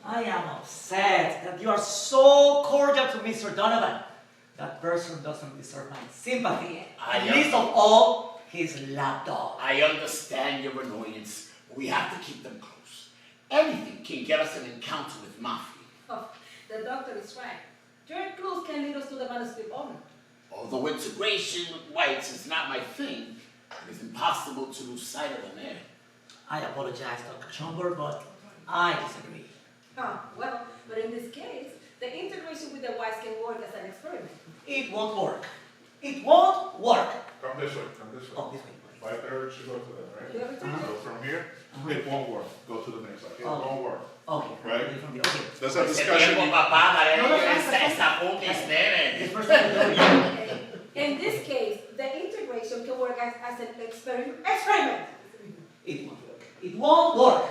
I am upset that you are so cordial to Mr. Donovan. That person doesn't deserve my sympathy. And least of all, his lapdog. I understand your annoyance. We have to keep them close. Anything can get us an encounter with Mafia. Oh, the doctor is right. Direct clues can lead us to the manuscript owner. Although integration with whites is not my thing, it is impossible to lose sight of them there. I apologize, Dr. Schomburg, but I disagree. Well, but in this case, the integration with the whites can work as an experiment. It won't work. It won't work. Come this way. Oh, this way. My third should go to that, You right? have a turn? So from here, it won't work. Go to the next side. It won't work. Okay. Right. Okay. Let's have Ese discussion. tiempo, papá, No, no, esa putis, nene. This person will do it. Okay. In this case, the integration can work as an experiment. It won't work. It won't work.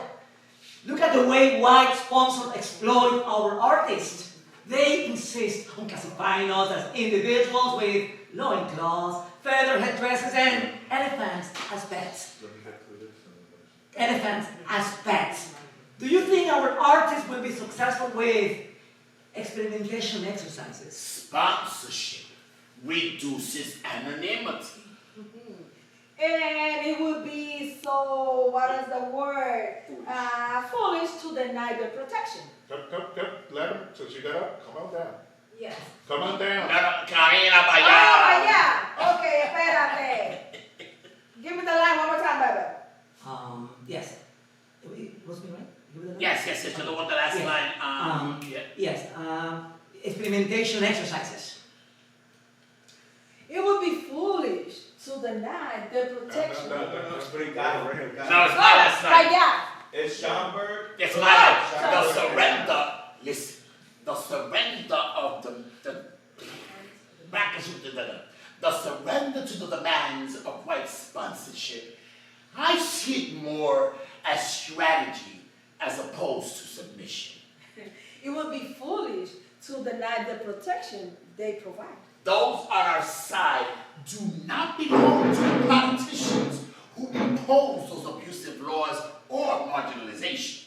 Look at the way white sponsors exploit our artists. They insist on classifying us as individuals with loincloths, feather headdresses, and elephants as pets. Elephants as pets. Do you think our artists will be successful with experimentation exercises? Sponsorship reduces anonymity. And it would be so, what is the word? Foolish to deny their protection. Come. Let him, since you got up, come on down. Yes. Come on down. Camina para Ah, allá. yeah. Okay, espérate. Give me the line one more time, baby. Yes. It was me, right? Give me the line. Yes, you don't want the last Yes. line. Yeah. Yes. Experimentation exercises. It would be foolish to deny their protection. No. Got it. No, it's my last line. Allá. It's Schomburg. It's my line. The surrender, listen, the surrender of the the surrender to the demands of white sponsorship, I see it more as strategy as opposed to submission. It would be foolish to deny the protection they provide. Those on our side do not belong to the politicians who impose those abusive laws or marginalization.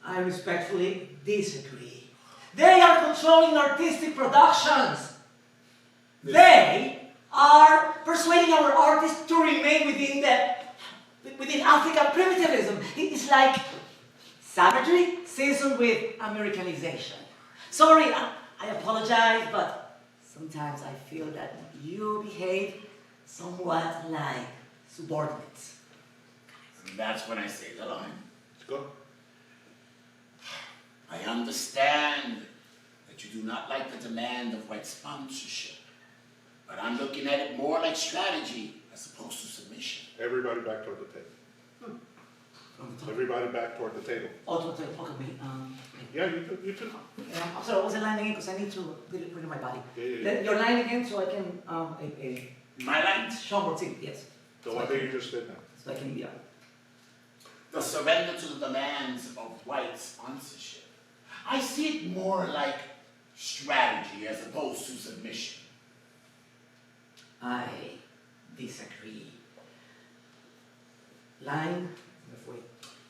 I respectfully disagree. They are controlling artistic productions. They are persuading our artists to remain within African primitivism. It is like savagery seasoned with Americanization. Sorry, I apologize, but sometimes I feel that you behave somewhat like subordinates. And that's when I say the line. Go. I understand that you do not like the demand of white sponsorship, but I'm looking at it more like strategy as opposed to submission. Everybody back toward the table. Everybody back toward the table. Okay. Yeah, you too. I'm sorry, I wasn't lining in because I need to read my body. Yeah. Your line again so I can, My lines? Schomburg team, yes. The one that you just did now. So I can, yeah. The surrender to the demands of white sponsorship. I see it more like strategy as opposed to submission. I disagree. Line, me fui.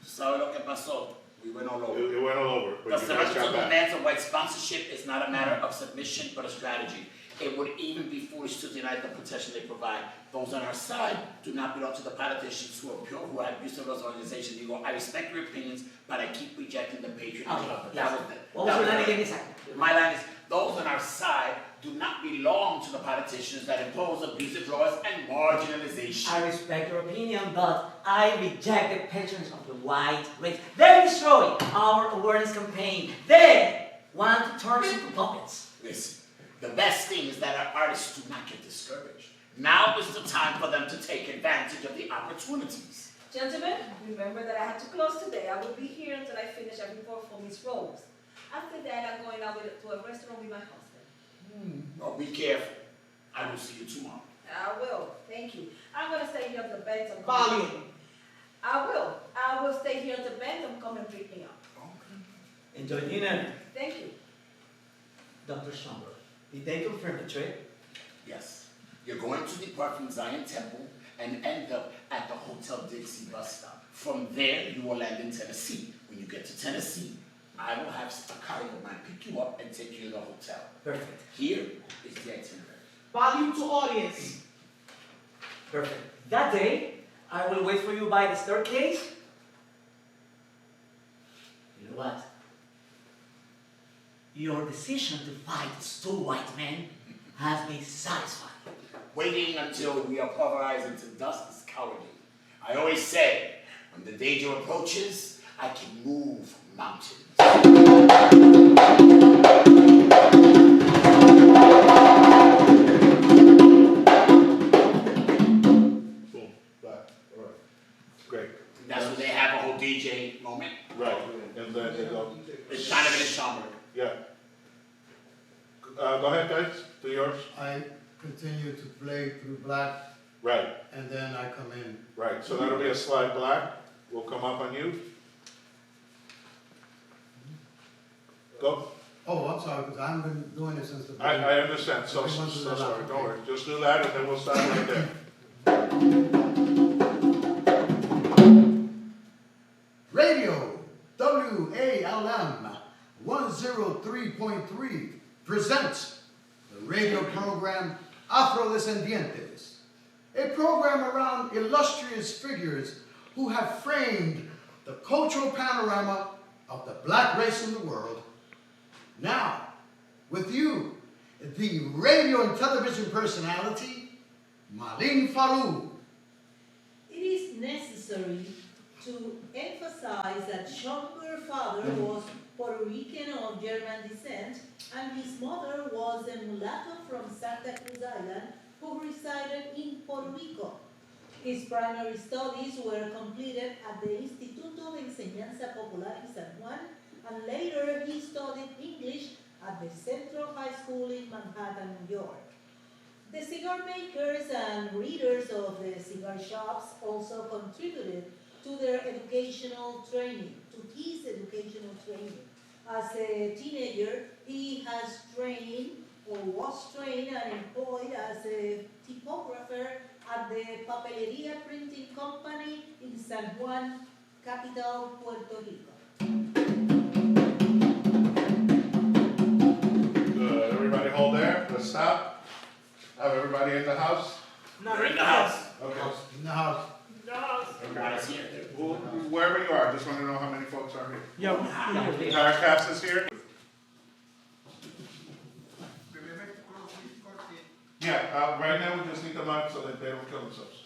¿Sabe lo que pasó? We went all over. It went all over, The but you guys surrender to got the back. demands of white sponsorship is not a matter of submission, but a strategy. It would even be foolish to deny the protection they provide. Those on our side do not belong to the politicians who are pure, who are abusive of those organizations. You go, I respect your opinions, but I keep rejecting the patronage of it. That was it. What was your line again exactly? My line is, those on our side do not belong to the politicians that impose abusive laws and marginalization. I respect your opinion, but I reject the patronage of the white race. They destroy our awareness campaign. They want to turn us into puppets. Listen, the best thing is that our artists do not get discouraged. Now is the time for them to take advantage of the opportunities. Gentlemen, remember that I have to close today. I will be here until I finish a report for Miss Rose. After that, I'm going out to a restaurant with my husband. Oh, be careful. I will see you tomorrow. I will. Thank you. I'm going to stay here at the Bentham. Volume. I will. I will stay here at the Bentham. Come and pick me up. Enjoy dinner. Thank you. Dr. Schomburg, did they confirm the trip? Yes. You're going to depart from Zion Temple and end up at the Hotel Dixie bus stop. From there, you will land in Tennessee. When you get to Tennessee, I will have a colleague of mine pick you up and take you to the hotel. Perfect. Here is the itinerary. Volume to audience. Perfect. That day, I will wait for you by the staircase. You know what? Your decision to fight these two white men has me satisfied. Waiting until we are pulverized into dust is cowardly. I always say, when the danger approaches, I can move mountains. Boom, back. All right. Great. That's when they have a whole DJ moment. Right. And then they go. It's kind of in a Schomburg. Yeah. Go ahead, guys. Do yours. I continue to play through black, Right. and then I come in. Right. So that'll be a slide black. We'll come up on you. Go. Oh, I'm sorry, because I haven't been doing it since the I beginning. understand. So Everyone do that sorry. now. Don't worry. Just do that, and then we'll start right there. Radio WALM 103.3 presents the radio program Afrodescendientes, a program around illustrious figures who have framed the cultural panorama of the black race in the world. Now, with you, the radio and television personality, Malin Farouk. It is necessary to emphasize that Schomburg's father was Puerto Rican of German descent, and his mother was a mulatto from Santa Cruz Island who resided in Puerto Rico. His primary studies were completed at the Instituto de Enseñanza Popular in San Juan, and later he studied English at the Central High School in Manhattan, New York. The cigar makers and readers of the cigar shops also contributed to their educational training, to his educational training. As a teenager, he has trained or was trained and employed as a typographer at the Papelería Printing Company in San Juan, capital Puerto Rico. Good. Everybody hold there. Let's stop. Have everybody in the house? We're in the house. Okay. In the house. Everybody's here. Well, wherever you are, just want to know how many folks are here. Yeah. Entire cast is here? Yeah, right now we just need them out so that they don't kill themselves.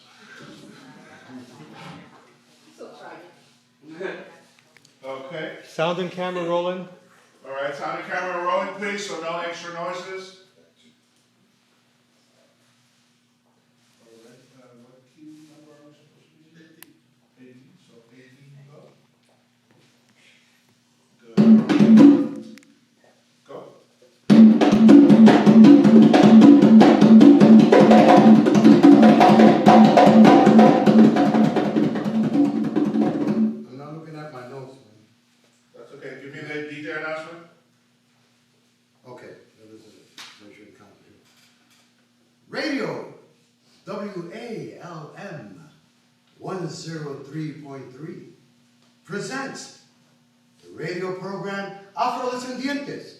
Okay. Sound and camera rolling. All right, sound and camera rolling, please, so no extra noises. What key number are we supposed to be using? 18, so 18 go. Good. Go. I'm not looking at my notes, man. That's okay. Give me the DJ announcement. Okay, that is it. Make sure to count here. Radio WALM 103.3 presents the radio program Afro Descendientes,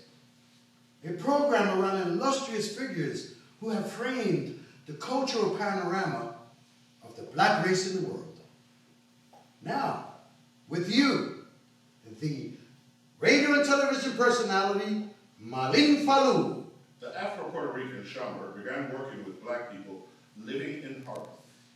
a program around illustrious figures who have framed the cultural panorama of the black race in the world. Now, with you, the radio and television personality, Malin Falou. The Afro-Puerto Rican Schomburg began working with black people living in Harlem.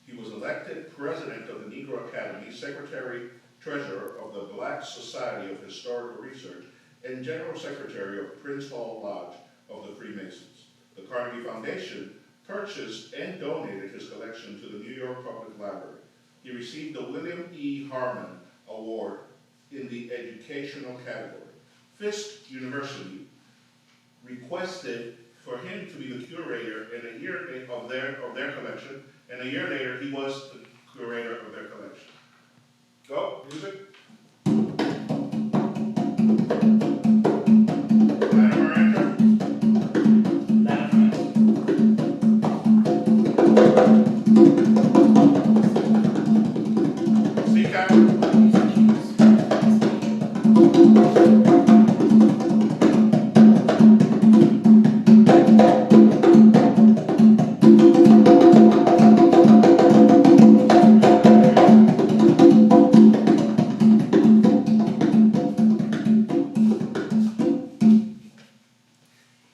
He was elected president of the Negro Academy, secretary-treasurer of the Black Society of Historical Research, and general secretary of Prince Hall Lodge of the Freemasons. The Carnegie Foundation purchased and donated his collection to the New York Public Library. He received the William E. Harmon Award in the educational category. Fisk University requested for him to be the curator in a year of their collection, and a year later he was the curator of their collection. Go, music. Latimer, enter. Seacat.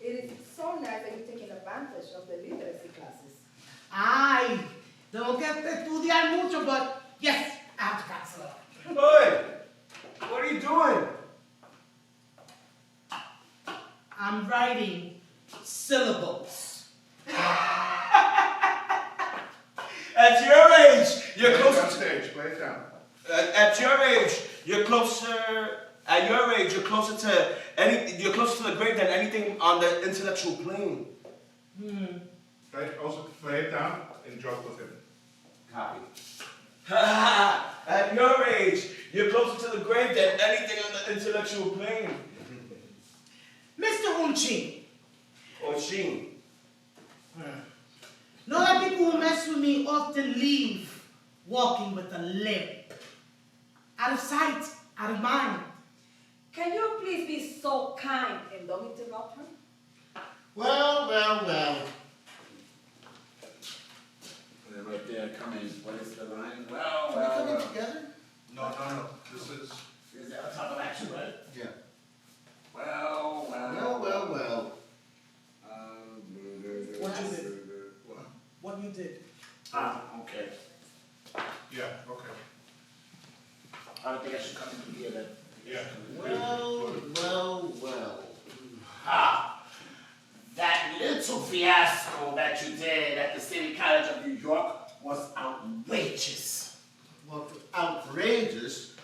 It is so nice that you're taking advantage of the literacy classes. Ay, tengo que estudiar mucho, but yes, I have to practice a lot. Hey, what are you doing? I'm writing syllables. At your age, you're Play it on closer. stage, play it down. At your age, you're closer. At your age, you're closer to You're closer to the grave than anything on the intellectual plane. Play, also play it down and joke with him. Copy. At your age, you're closer to the grave than anything on the intellectual plane. Mr. Unchin, Or Sheen. know that people who mess with me often leave walking with a limp. Out of sight, out of mind. Can you please be so kind and don't interrupt her? Well, well, well. And then right there, come in, what is the line? Well, Are we coming together? No. This is. Is that on top of action, right? Yeah. Well. Well, well, well. What you did? What you did? Okay. Yeah, okay. I don't think I should come into here then. Yeah. Well. That little fiasco that you did at the City College of New York was outrageous. Well, outrageous.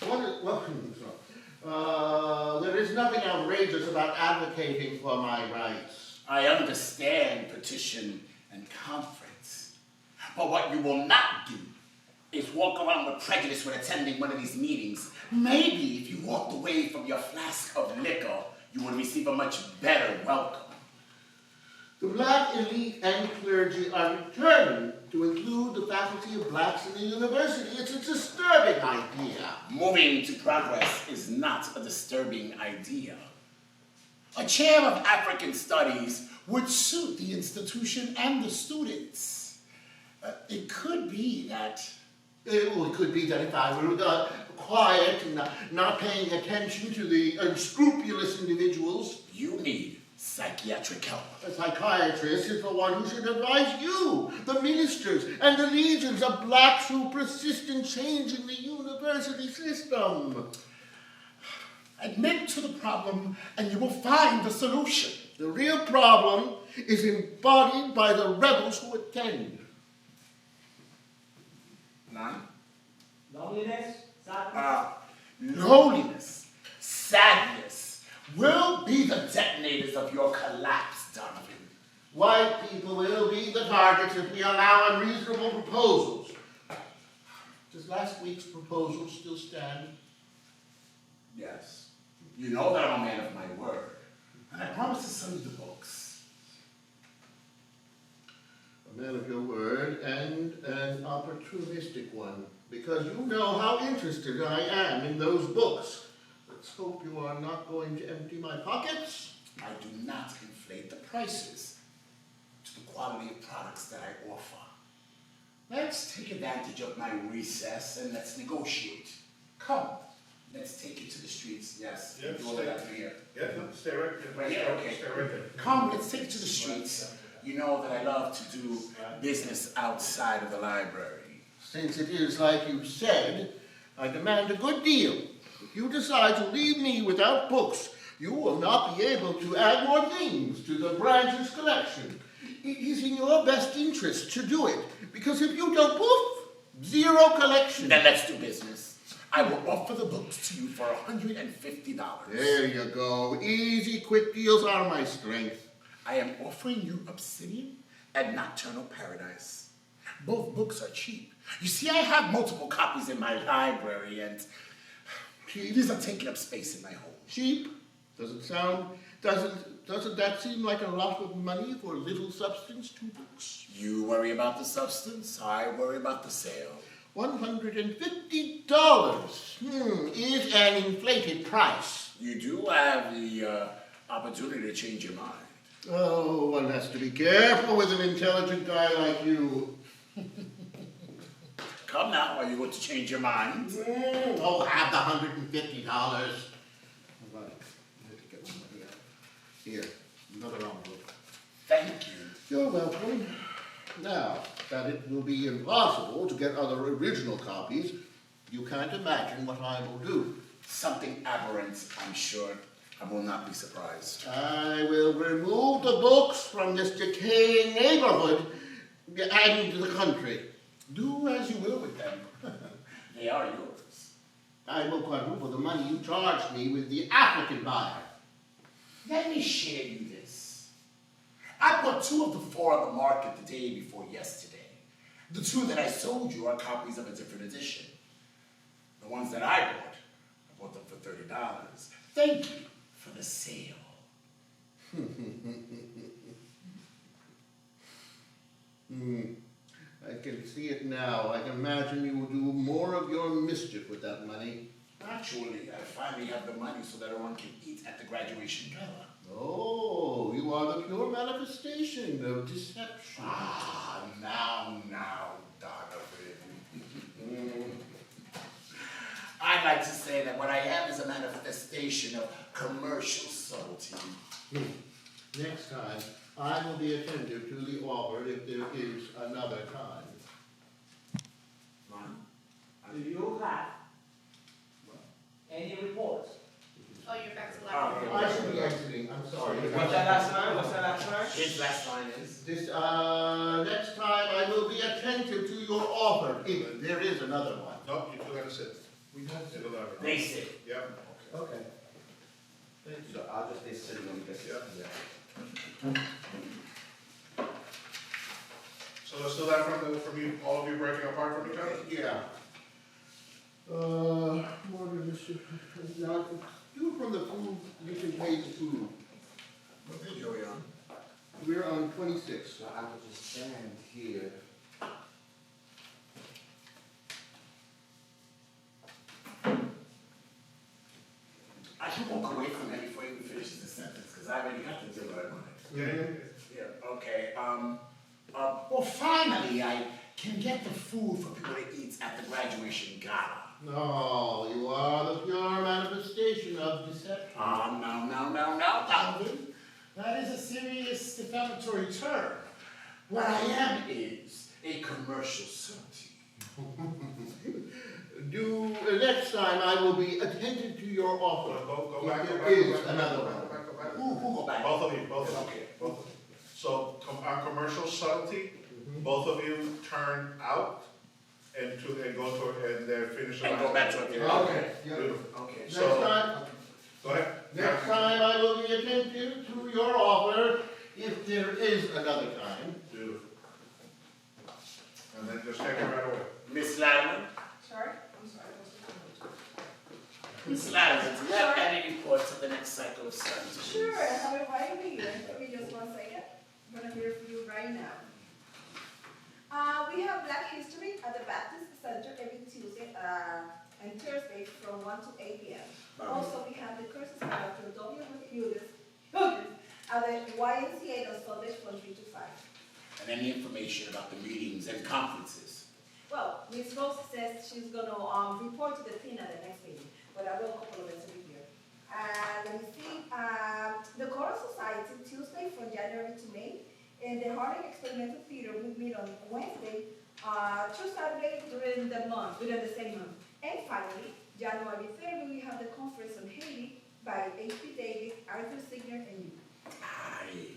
There is nothing outrageous about advocating for my rights. I understand petition and conference. But what you will not do is walk around with prejudice when attending one of these meetings. Maybe if you walked away from your flask of liquor, you would receive a much better welcome. The black elite and clergy are determined to include the faculty of blacks in the university. It's a disturbing idea. Moving to progress is not a disturbing idea. A chair of African studies would suit the institution and the students. It could be that... It could be that if I were quiet and not paying attention to the unscrupulous individuals. You need psychiatric help. A psychiatrist is the one who should advise you, the ministers, and the legions of blacks who persist in changing the university system. Admit to the problem, and you will find the solution. The real problem is embodied by the rebels who attend. None? Loneliness, sadness. Loneliness, sadness will be the detonators of your collapse, Donovan. White people will be the targets if we allow unreasonable proposals. Does last week's proposal still stand? Yes. You know that I'm a man of my word, and I promise to send you the books. A man of your word and an opportunistic one, because you know how interested I am in those books. Let's hope you are not going to empty my pockets. I do not inflate the prices to the quality of products that I offer. Let's take advantage of my recess and let's negotiate. Come, let's take it to the streets. Yes, Yeah, do all of that through here. Yeah, no, stay right there. Right here, okay. Stay right there. Come, let's take it to the streets. You know that I love to do business outside of the library. Since it is like you said, I demand a good deal. If you decide to leave me without books, you will not be able to add more things to the branch's collection. It is in your best interest to do it, because if you don't, poof, zero collection. Then let's do business. I will offer the books to you for $150. There you go. Easy, quick deals are my strength. I am offering you Obsidian and Nocturnal Paradise. Both books are cheap. You see, I have multiple copies in my library, and these are taking up space in my home. Cheap? Doesn't that seem like a lot of money for little substance, 2 books? You worry about the substance, I worry about the sale. $150 is an inflated price. You do have the opportunity to change your mind. Oh, one has to be careful with an intelligent guy like you. Come now, are you going to change your mind? Oh, have the $150. All right, let's get some money out. Here, another envelope. Thank you. You're welcome. Now, that it will be impossible to get other original copies, you can't imagine what I will do. Something aberrant, I'm sure. I will not be surprised. I will remove the books from this decaying neighborhood and the country. Do as you will with them. They are yours. I will quadruple the money you charged me with the African buyer. Let me share you this. I bought 2 of the 4 on the market the day before yesterday. The 2 that I sold you are copies of a different edition. The ones that I bought them for $30. Thank you for the sale. I can see it now. I can imagine you will do more of your mischief with that money. Actually, I finally have the money so that everyone can eat at the graduation gala. Oh, you are the pure manifestation of deception. Ah, now, Donovan. I'd like to say that what I am is a manifestation of commercial subtlety. Next time, I will be attentive to the offer if there is another time. Do you have any reports? Oh, you're back to library. I should be exiting, I'm sorry. What's that last line? What's that last line? His last line is? This, next time I will be attentive to your offer, if there is another one. No, you two gotta sit. We have In the library. They sit. Yeah. Okay. So I'll just stay sitting when we get Yeah. there. So let's do that from you, all of you breaking apart from each other? Yeah. Morgan, now, do from the food, you can pay the food. What page are we on? We're on 26. So I will just stand here. I can walk away from him before he even finishes the sentence, because I already got the deal right on it. Yeah. Yeah, okay, well, finally, I can get the food for people to eat at the graduation gala. No, you are the pure manifestation of deception. No, Donovan. That is a serious defamatory term. What I am is a commercial certainty. Next time I will be attentive to your offer. Go back, If go there back, is go back, another go one. back, go back. Who go back? Both of you, okay, both of you. So, on commercial subtlety, both of you turn out and go to, and then finish the And last go back to one. it. Okay. Beautiful. Okay. Next So, time, go ahead. next time I will be attentive to your offer, if there is another time. Beautiful. And then just take it right away. Miss Latimer? Sorry? I'm sorry, what's the Miss Latimer, do you have any reports of the next cycle of studies? Sure, I have it right here. Give me just 1 second. I'm gonna hear for you right now. We have Black History at the Baptist Center every Tuesday and Thursday from 1 to 8 p.m. Also, we have the courses by Dr. W. Hughes at the YMCA on Sundays from 3 to 5. And any information about the meetings and conferences? Well, Ms. Rose says she's gonna report to the team at the next meeting, but I will a couple of minutes over here. And let me see, the Choral Society, Tuesday from January to May, and the Harlem Experimental Theater will meet on Wednesday, through Saturday during the month, within the same month. And finally, January 3rd, we have the conference on Haiti by H.P. Davis, Arthur Signer, and you. Aye,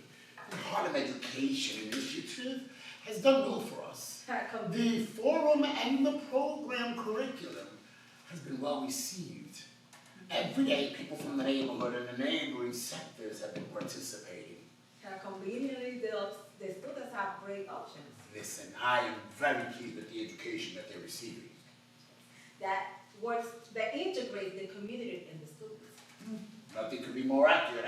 the Harlem Education Initiative has done well for us. The forum and the program curriculum has been well received. Every day, people from the neighborhood and the neighboring sectors have been participating. Conveniently, the students have great options. Listen, I am very pleased with the education that they're receiving. That integrate the community and the students. Nothing could be more accurate.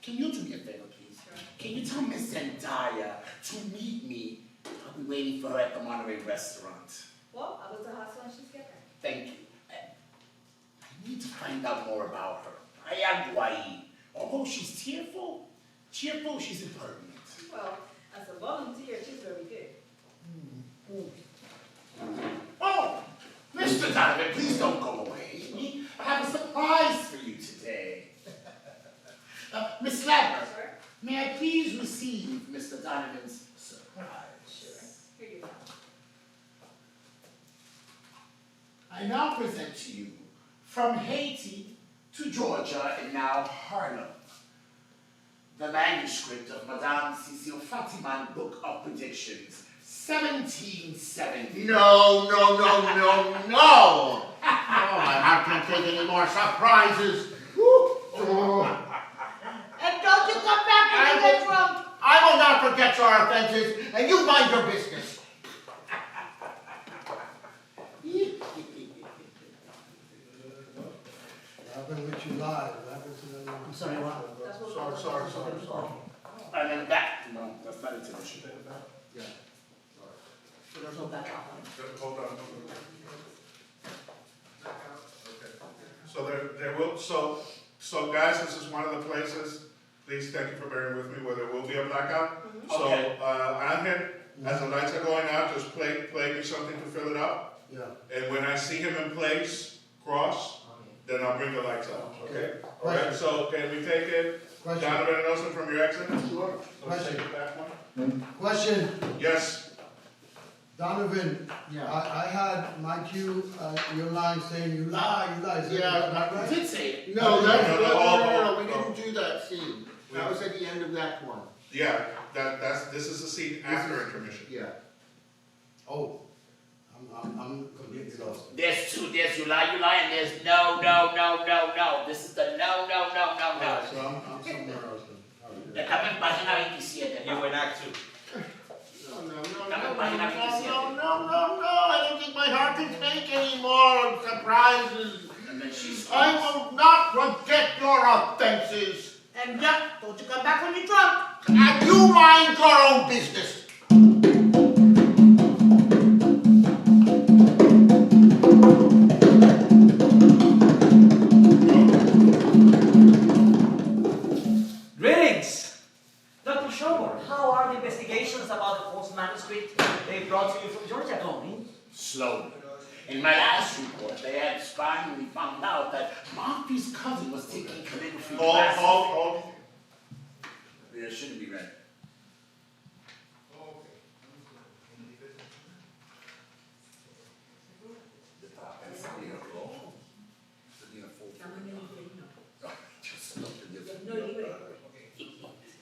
Can you do me a favor, please? Sure. Can you tell Miss Zendaya to meet me? I'll be waiting for her at the Monterey restaurant. Well, I will tell her as soon as she's get there. Thank you. I need to find out more about her. I am Guai. Although she's tearful, she's impertinent. Well, as a volunteer, she's very good. Oh, Mr. Donovan, please don't go away. I have a surprise for you today. Miss Lambert, Sir? may I please receive Mr. Donovan's surprise? Sure. Here you go. I now present to you, from Haiti to Georgia and now Harlem, the manuscript of Madame Cecile Fatiman Book of Predictions, 1770. No. Oh, I can't take any more surprises. Oh. And don't you come back and get drunk. I will not forget your offenses, and you mind your business. Robin, which you lied. That was another. I'm sorry, what? That's what Sorry. And then back. No, that's not intention. Yeah. So there's no backup. Hold on. Okay. So there will, so guys, this is one of the places, please thank you for bearing with me, where there will be a blackout. So, Okay. Angel, as the lights are going out, just play me something to fill it up. Yeah. And when I see him in place, cross, then I'll bring the lights up, okay? All right, so can we take it, Question. Donovan and Nelson, from your exit? Sure. So we take it back one? Question. Yes, Donovan, I had my cue, your line saying you lie. Is Yeah, that I right? did say it. No, No, we didn't do that scene. That was at the end of that one. yeah, this is the scene after intermission. Yeah. Oh, I'm completely lost. There's two. There's you lie, and there's no. This is the no. All right, so I'm somewhere else then. All right. Estamos en página 27. Yeah, we're in Act 2. No, I don't think my heart can take any more surprises. And then she I will not forget your offenses. And don't you come back when you're drunk. And you mind your own business. Greetings! Dr. Schomburg, how are the investigations about the false manuscript they brought to you from Georgia going? Slowly. In my last report, they had finally found out that Marky's cousin was taking calligraphy classes. Hold. It shouldn't be read.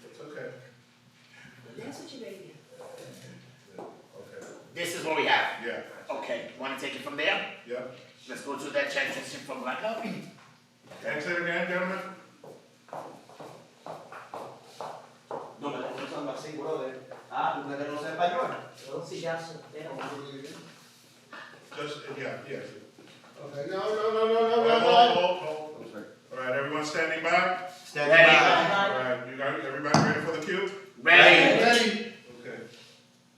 It's okay. This is what we have. Yeah. Okay, want to take it from there? Yeah. Let's go to that transition from black up. Exit again, gentlemen. No me lo usan así, brother. Ah, tú que no sé español. Well, sillazo, pero... Just, yeah. Okay, no. Hold. All right, everyone standing by? Standing Ready. by. All right, you got everybody ready for the cue? Ready. Okay.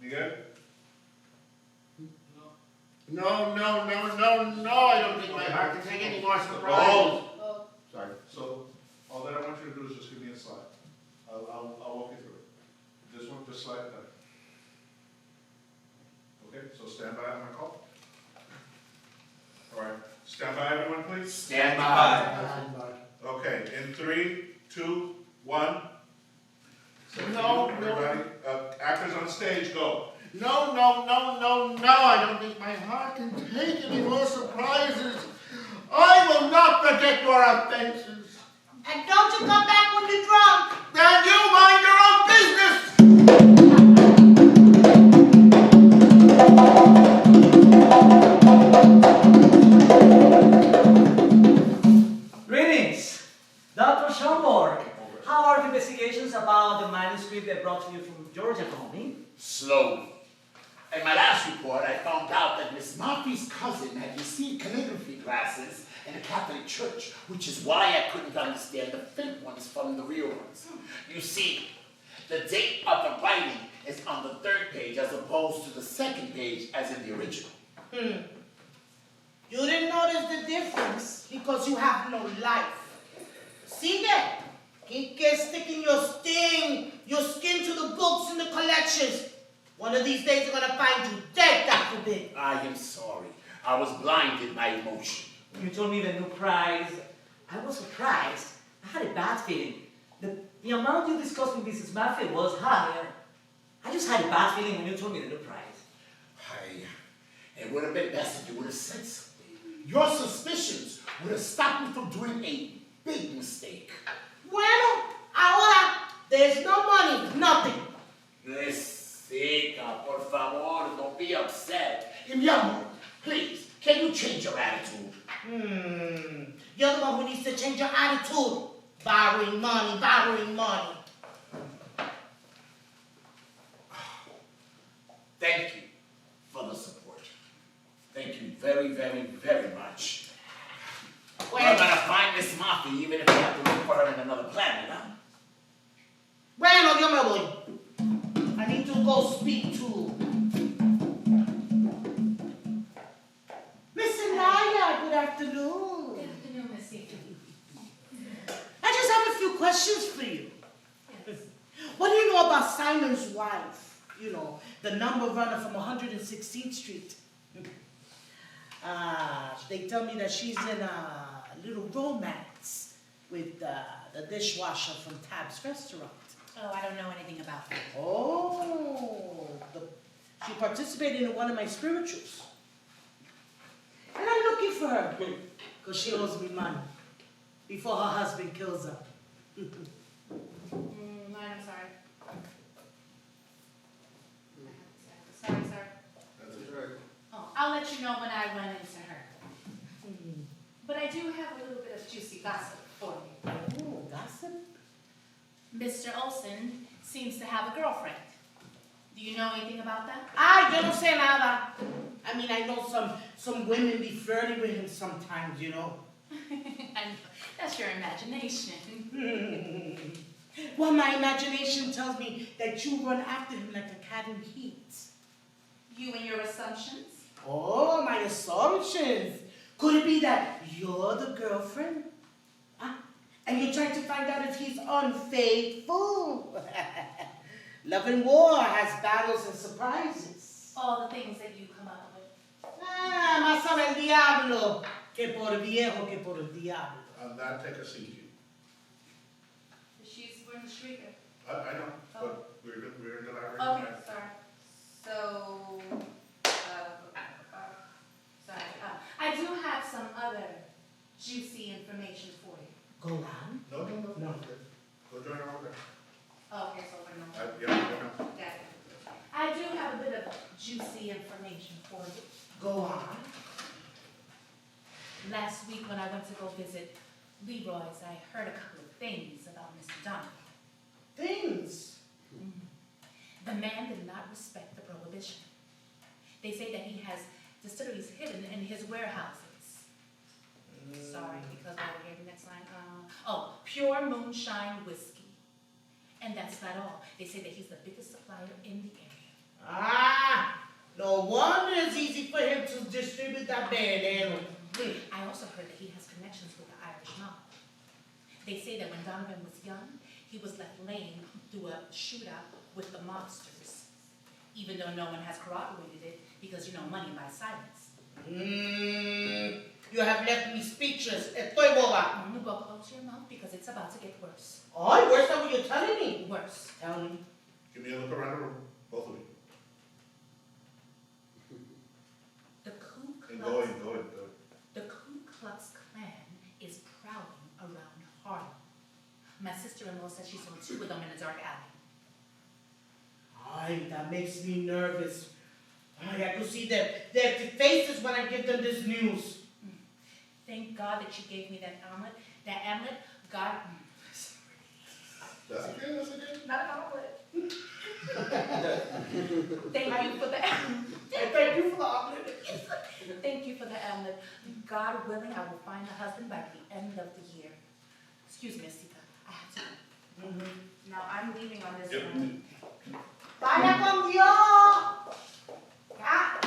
Miguel? No, I don't think my heart can take any more surprises. Hold. Sorry. So, all that I want you to do is just give me a slide. I'll walk you through it. This one, this slide. Okay, so stand by on my call. All right, stand by everyone, please. Stand by. Okay, in 3, 2, 1. No. Everybody, actors on stage, go. No, I don't think my heart can take any more surprises. I will not forget your offenses. And don't you come back when you're drunk. And you mind your own business. Greetings! Dr. Schomburg, how are the investigations about the manuscript they brought to you from Georgia going? Slowly. In my last report, I found out that Miss Murphy's cousin had received calligraphy classes in a Catholic church, which is why I couldn't understand the fake ones from the real ones. You see, the date of the writing is on the 3rd page as opposed to the 2nd page as in the original. You didn't notice the difference because you have no life. See that? Keep sticking your skin to the books in the collections. One of these days, they're gonna find you dead, God forbid. I am sorry. I was blinded by emotion. You told me the new prize. I was surprised. I had a bad feeling. The amount you discussed with Mrs. Murphy was higher. I just had a bad feeling when you told me the new prize. It would have been best if you would have said something. Your suspicions would have stopped me from doing a big mistake. Bueno, ahora, there's no money, nothing. Sica, por favor, don't be upset. Y mi amor, please, can you change your attitude? You're the one who needs to change your attitude. Borrowing money. Thank you for the support. Thank you very, very, very much. We're gonna find Miss Murphy even if we have to look for her in another planet, huh? Bueno, yo me voy. I need to go speak to Miss Anaya. Good afternoon. Good afternoon, Miss Seaton. I just have a few questions for you. Yes. What do you know about Simon's wife? You know, the number runner from 116th Street. They tell me that she's in a little romance with the dishwasher from Tab's restaurant. Oh, I don't know anything about that. Oh, she participated in one of my spirituals. And I'm looking for her, because she owes me money before her husband kills her. I'm sorry. Sorry, sir. That's it, right? Oh, I'll let you know when I run into her. But I do have a little bit of juicy gossip for you. Oh, gossip? Mr. Olson seems to have a girlfriend. Do you know anything about that? Ay, yo no sé nada. I mean, I know some women be flirting with him sometimes, you know. I know. That's your imagination. Well, my imagination tells me that you run after him like a cat in heat. You and your assumptions? Oh, my assumptions. Could it be that you're the girlfriend? Huh? And you're trying to find out if he's unfaithful? Love and war has battles and surprises. All the things that you come up with. Ah, más sabe el diablo que por viejo que por el diablo. On that, take a seat. We're in the street. I know, but we're in the library. Okay, sorry. So, sorry. I do have some other juicy information for you. Go on. No. Go join her over there. Okay, so we're not. Yeah, go now. Got it. I do have a bit of juicy information for you. Go on. Last week when I went to go visit Leroy's, I heard a couple of things about Mr. Donovan. Things? The man did not respect the prohibition. They say that he has distilleries hidden in his warehouses. Sorry, because I will hear the next line. Pure moonshine whiskey. And that's not all. They say that he's the biggest supplier in the area. Ah, no wonder it's easy for him to distribute that banana. I also heard that he has connections with the Irish mob. They say that when Donovan was young, he was left lame through a shootout with the mobsters, even though no one has corroborated it because, money buys silence. You have left me speechless. Estoy boba. Well, close your mouth because it's about to get worse. Oh, worse than what you're telling me. Worse. Tell me. Give me a look around the room, both of you. The Ku And Klux, go in. the Ku Klux Klan is prowling around Harlem. My sister-in-law says she saw two of them in a dark alley. Ay, that makes me nervous. Ay, I could see their faces when I give them this news. Thank God that you gave me that omelet. That omelet, God. That's okay. Not an omelet. Thank you for the Thank you for the omelet. Thank you for the omelet. God willing, I will find a husband by the end of the year. Excuse me, Estita. I have to. Now I'm leaving on this one. Vaya con Dios. Ah,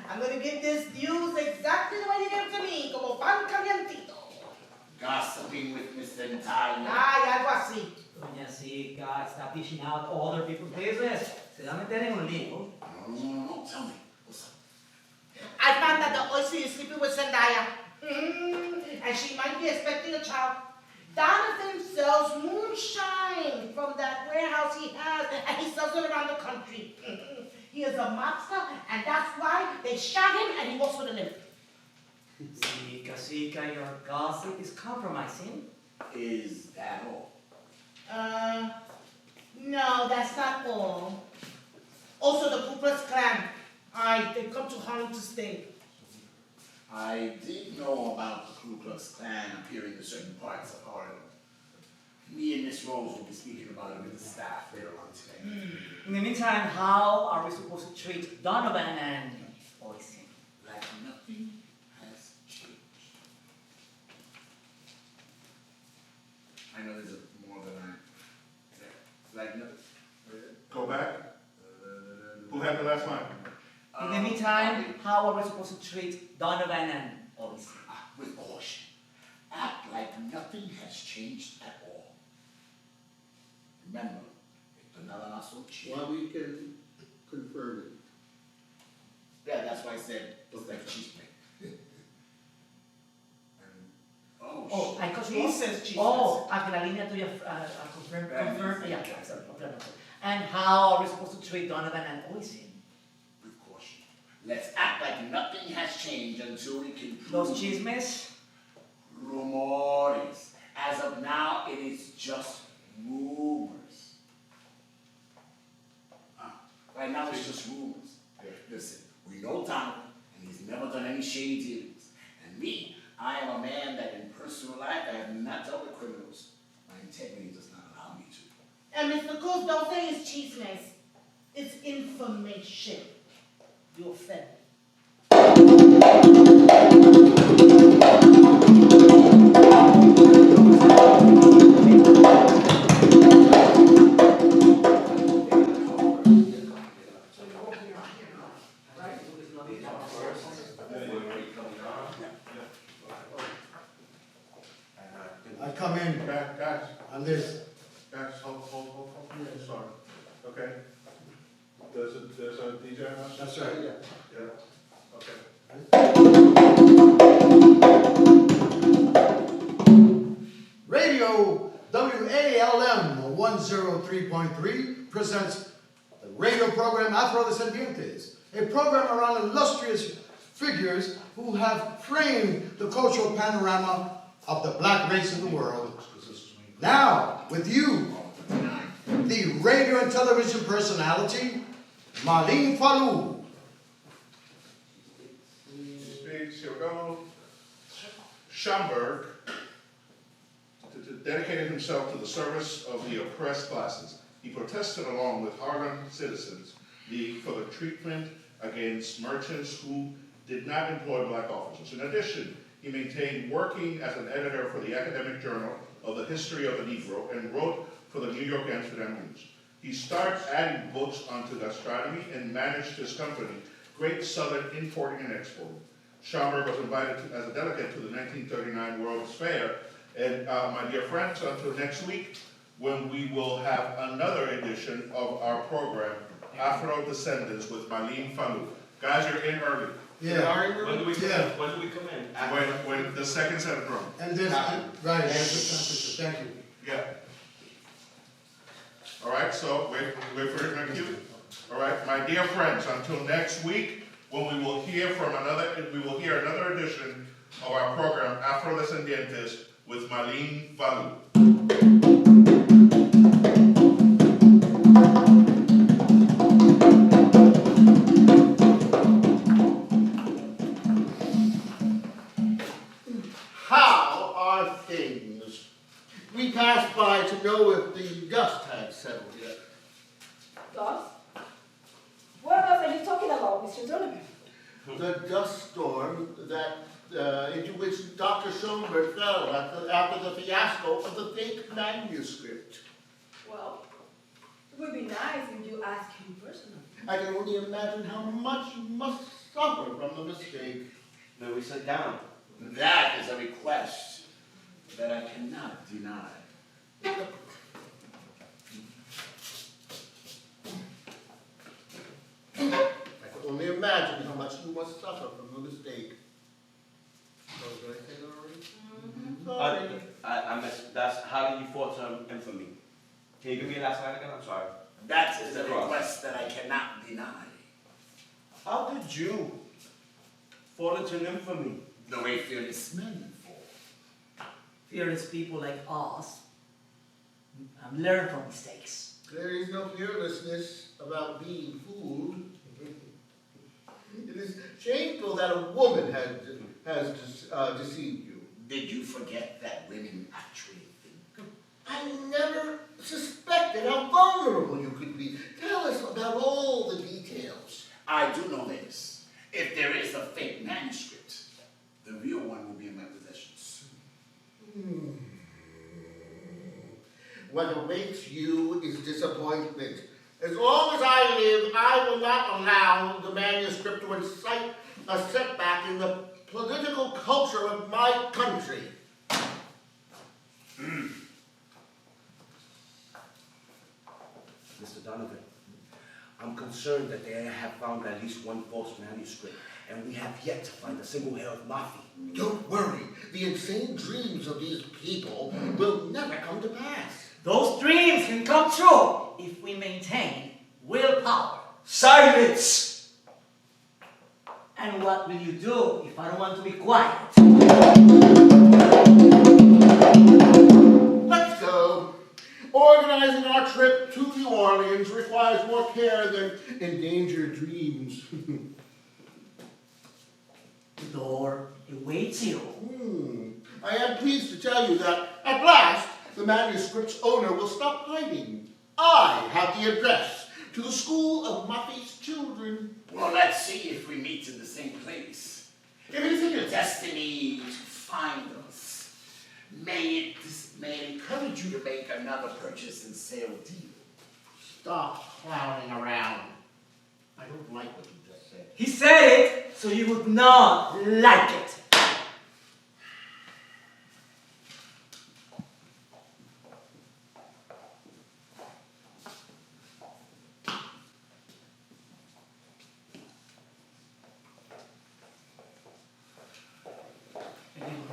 I'm going to give this news exactly the way you gave it to me, como pan calientito. Gossiping with Miss Natalia. Ay, algo así. Doña Sica está dishing out other people's business. Se va a meter en un lío. No, tell me. What's up? I found that the oyster is sleeping with Zendaya. And she might be expecting a child. Donovan sells moonshine from that warehouse he has, and he sells it around the country. He is a mobster, and that's why they shot him, and he walks with a limp. Sica, your gossip is compromising. Is that all? No, that's not all. Also, the Ku Klux Klan. They come to Harlem to stay. I did know about the Ku Klux Klan appearing in certain parts of Harlem. Me and Miss Rose will be speaking about it with the staff later on today. In the meantime, how are we supposed to treat Donovan and Poison? Like nothing has changed. I know there's more than like nothing. Go back. Who had the last line? In the meantime, how are we supposed to treat Donovan and Poison? With caution. Act like nothing has changed at all. Remember, if nada más so cheap. Well, we can confirm it. Yeah, that's why I said it's like cheese plate. Oh, I got He says Jesus. Oh, que la línea tuya confirm. Yeah, sorry. And how are we supposed to treat Donovan and Poison? With caution. Let's act like nothing has changed until we can prove Los chismes? rumores. As of now, it is just rumors. Right now, it's just rumors. Listen, we know Donovan, and he's never done any shady dealings. And me, I am a man that in personal life I have not dealt with criminals. My integrity does not allow me to. And Mr. Coos, don't say it's chismes. It's information. You offend me. I come in Guys, on this. hold. Sorry. Okay. There's a DJ house? That's right. Yeah. Okay. Radio WALM 103.3 presents the radio program Afrodescendientes, a program around illustrious figures who have framed the cultural panorama of the black race in the world. Now, with you, the radio and television personality, Marlene Falou. Speaks, here we go. Schomburg dedicated himself to the service of the oppressed classes. He protested along with Harlem Citizens League for the treatment against merchants who did not employ black officers. In addition, he maintained working as an editor for the Academic Journal of the History of the Negro and wrote for the New York Amsterdam News. He started adding books onto gastronomy and managed his company, Great Southern Importing and Exporting. Schomburg was invited as a delegate to the 1939 World's Fair. And my dear friends, until next week, when we will have another edition of our program, Afro Descendants with Marlene Falou. Guys, you're in early. Yeah. When do we come in? When do we come in? When the second set of drum. And this, right, thank you. Yeah. All right, so wait for your next cue. All right, my dear friends, until next week, when we will hear another edition of our program, Afro Descendientes, with Marlene Falou. How are things? We passed by to know if the dust had settled yet. Dust? What else are you talking about, Mr. Donovan? The dust storm that into which Dr. Schomburg fell after the fiasco of the fake manuscript. Well, it would be nice if you asked him personally. I can only imagine how much you must suffer from the mistake. May we sit down? That is a request that I cannot deny. I can only imagine how much you must suffer from the mistake. Oh, did I say that already? Sorry. I missed. That's how did you fall to infamy? Can you give me that last line again? I'm sorry. That is a request that I cannot deny. How did you fall into infamy? The way fearless men fall. Fearless people like us learn from mistakes. There is no fearlessness about being fooled. It is shameful that a woman has deceived you. Did you forget that women actually think? I never suspected how vulnerable you could be. Tell us about all the details. I do know this. If there is a fake manuscript, the real one will be in my possessions. What awaits you is disappointment. As long as I live, I will not allow the manuscript to incite a setback in the political culture of my country. Mr. Donovan, I'm concerned that they have found at least one false manuscript, and we have yet to find a single hair of Mafi. Don't worry. The insane dreams of these people will never come to pass. Those dreams can come true if we maintain willpower. Silence! And what will you do if I don't want to be quiet? Let's go. Organizing our trip to New Orleans requires more care than endangered dreams. The door awaits you. I am pleased to tell you that, at last, the manuscript's owner will stop hiding. I have the address to the school of Muffy's children. Well, let's see if we meet in the same place. If it is in your destiny to find us, may it encourage you to make another purchase and sale deal. Stop clowning around. I don't like what you just said. He said it so you would not like it.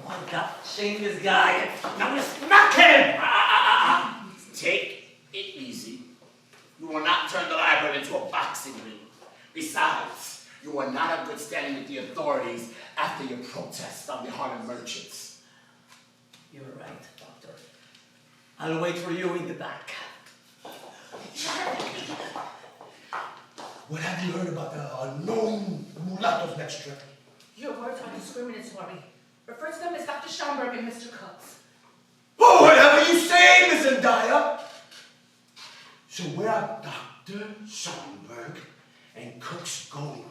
What the shameless guy? Now we smack him! Take it easy. You will not turn the library into a boxing ring. Besides, you are not in good standing with the authorities after your protest on the Harlem merchants. You're right, Doctor. I'll wait for you in the back. What have you heard about the unknown mulatto's next trip? Your words are discriminatory. Refer to them as Dr. Schomburg and Mr. Cooks. Oh, whatever you say, Miss Zendaya. So where are Dr. Schomburg and Cooks going?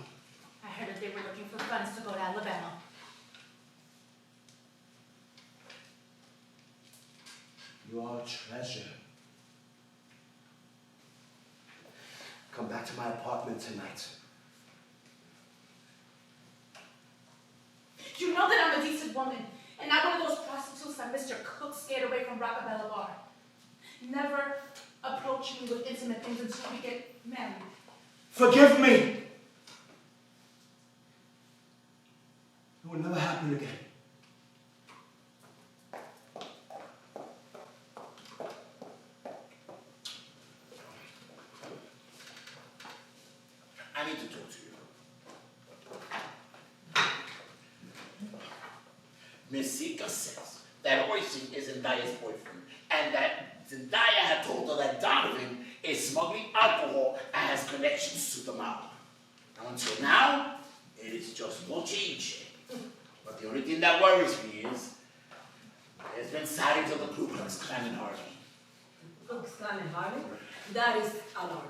I heard that they were looking for funds to go to Alabama. You are a treasure. Come back to my apartment tonight. You know that I'm a decent woman, and not one of those prostitutes that Mr. Cook scared away from Rockabella Bar. Never approach me with intimate things until we get married. Forgive me. It will never happen again. I need to talk to you. Miss Sika says that Oisin is Zendaya's boyfriend, and that Zendaya had told her that Donovan is smuggling alcohol and has connections to the mob. Now, until now, it is just no change. But the only thing that worries me is there's been sightings of the Ku Klux Klan in Harlem. Looks kind of hard. That is alarming.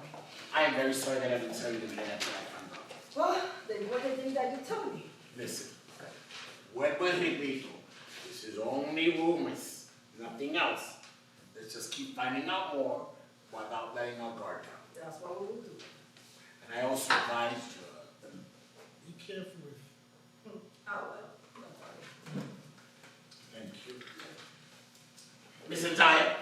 I am very sorry that I didn't tell you the day after I found out. Well, then what do you think that you told me? Listen, what will he be? This is only rumors, nothing else. Let's just keep finding out more without letting our guard down. That's what we will do. And I also advise you, be careful with. Oh, well, no problem. Thank you. Miss Zendaya.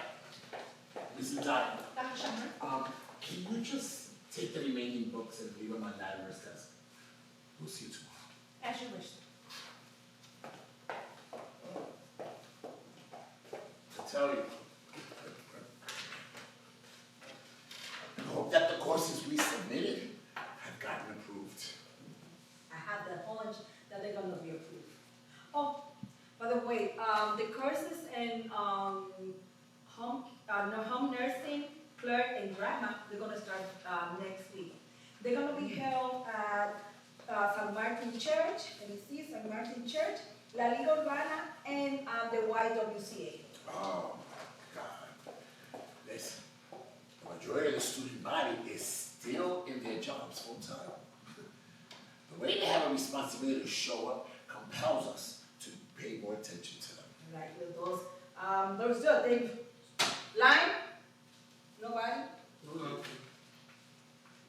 Miss Zendaya. Dr. Schomburg? Can you just take the remaining books and leave them on Latimer's desk? We'll see you tomorrow. As you wish. To tell you, I hope that the courses we submitted have gotten approved. I have the hunch that they're gonna be approved. Oh, by the way, the courses in home nursing, clerk, and grandma, they're gonna start next week. They're gonna be held at San Martin Church, NEC, San Martin Church, La Liga Urbana, and the YWCA. Oh, my God. Listen, the majority of the student body is still in their jobs full time. The way they have a responsibility to show up compels us to pay more attention to them. Right, with those they line? Nobody?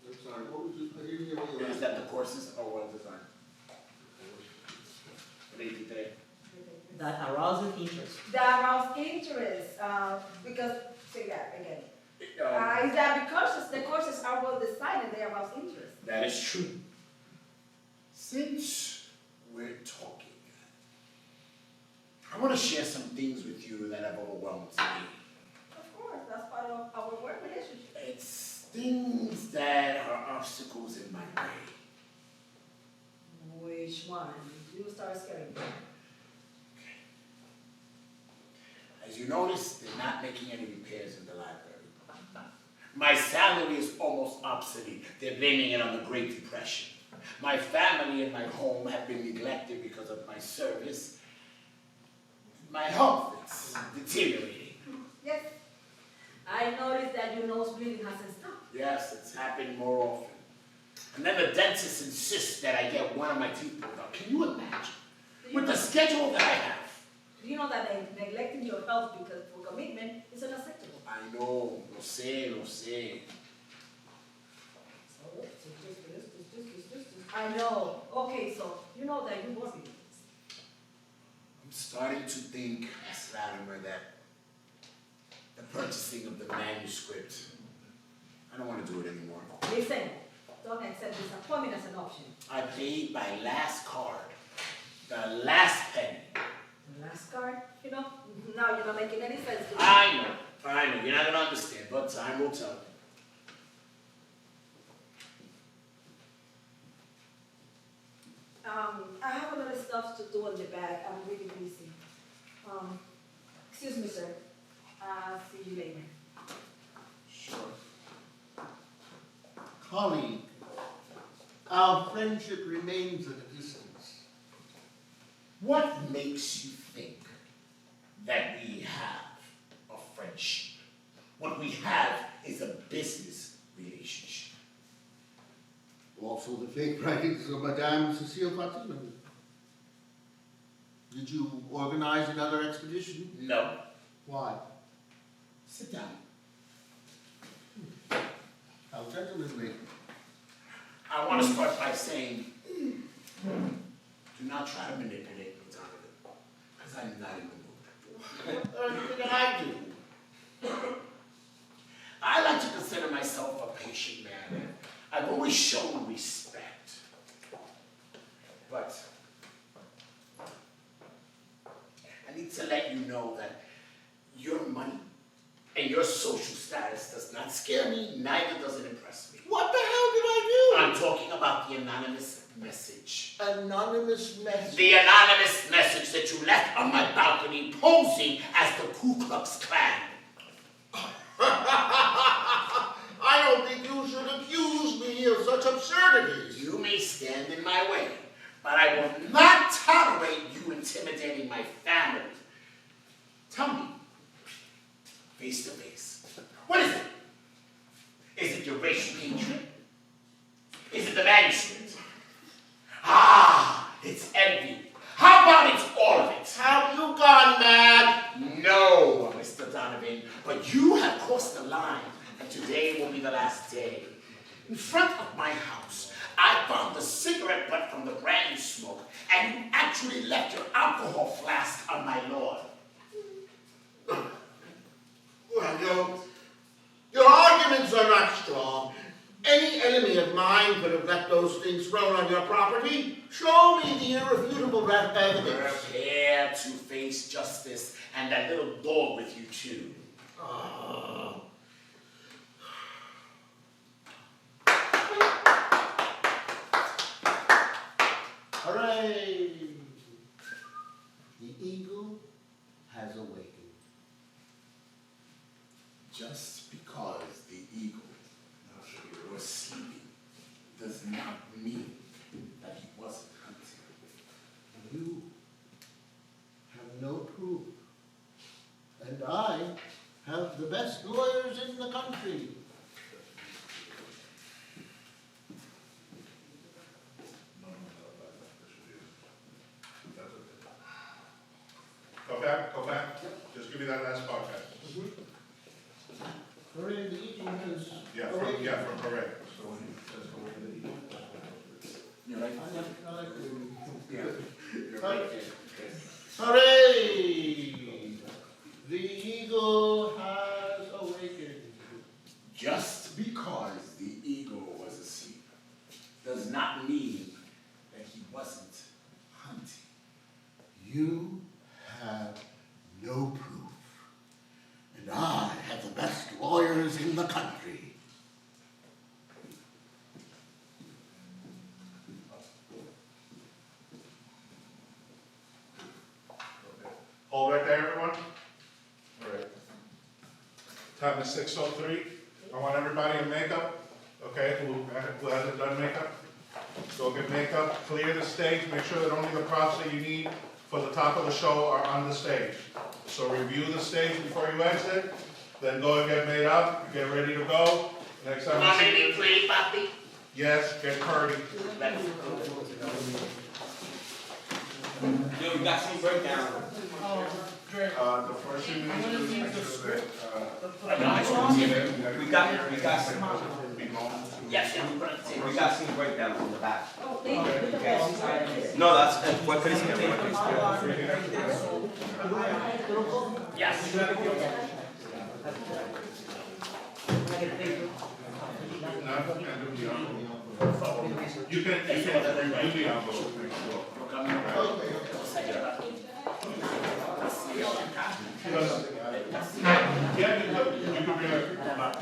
I'm sorry, what was you, I didn't hear what you Is asked. that the courses are well designed? What do you think today? That arouses interest. They arouse interest, because, say that again. Um, Is that because the courses are well designed and they arouse interest? That is true. Since we're talking, I want to share some things with you that have overwhelmed me. Of course, that's part of our work relationship. It's things that are obstacles in my way. Which one? You start scaring me. As you notice, they're not making any repairs in the library. My salary is almost obsolete. They're blaming it on the Great Depression. My family and my home have been neglected because of my service. My health is deteriorating. Yes. I noticed that your nose bleeding hasn't stopped. Yes, it's happened more often. And then the dentist insists that I get one of my teeth pulled out. Can you imagine? With the schedule that I have. Do you know that neglecting your health because for commitment is unacceptable? I know, lo sé, lo sé. I know. Okay, so you know that you must be doing this. I'm starting to think, Miss Latimer, that the purchasing of the manuscript, I don't want to do it anymore. Listen, don't accept disappointment as an option. I paid by last card, the last penny. The last card, you know, now you're not making any sense to me. I know, you're not going to understand, but time will tell. I have a lot of stuff to do in the back. I'm really busy. Excuse me, sir. See you later. Sure. Colleague, our friendship remains at a distance. What makes you think that we have a friendship? What we have is a business relationship. Also the fake writings of Madame Cecile Fatima. Did you organize another expedition? No. Why? Sit down. How gentlemanly. I want to start by saying, do not try to manipulate me, Donovan, because I'm not in the mood. What did I do? I like to consider myself a patient man. I've always shown respect. But I need to let you know that your money and your social status does not scare me, neither does it impress me. What the hell did I I'm talking about the anonymous message. do? Anonymous message. The anonymous message that you left on my balcony posing as the Ku Klux Klan. I don't think you should accuse me of such absurdities. You may stand in my way, but I will not tolerate you intimidating my family. Tell me, face to face, what is it? Is it your racial hatred? Is it the manuscript? Ah, it's envy. How about it's all of it? Have you gone mad? No, Mr. Donovan, but you have crossed the line, and today will be the last day. In front of my house, I found the cigarette butt from the brandy smoke, and you actually left your alcohol flask on my lawn. Well, your arguments are not strong. Any enemy of mine could have left those things thrown on your property. Show me the irrefutable evidence. Prepare to face justice, and that little dog with you too. Hooray! The eagle has awakened. Just because the eagle was sleeping does not mean that he wasn't hunting. You have no proof. And I have the best lawyers in the country. Go back. Just give me that last part back. Hooray, the eagle has Yeah, from Hooray. So when he says Hooray, the eagle. You're right. Hooray! The eagle has awakened. Just because the eagle was asleep does not mean that he wasn't hunting. You have no proof. And I have the best lawyers in the country. Hold right there, everyone. All right. Time is 6:03. I want everybody in makeup, okay, who hasn't done makeup. Go get makeup, clear the stage, make sure that only the props that you need for the top of the show are on the stage. So review the stage before you exit. Then go and get made up, get ready to go. Next time you see me, please, papi. yes, get Purdy. Yo, we got some breakdown. The first thing we need to do is make sure that, We got some. Yes, yeah, we put it We got some breakdowns in the back. Oh, thank you. Look at that. No, that's fue Cristian. Yes. you can do the envelope, make sure. Okay.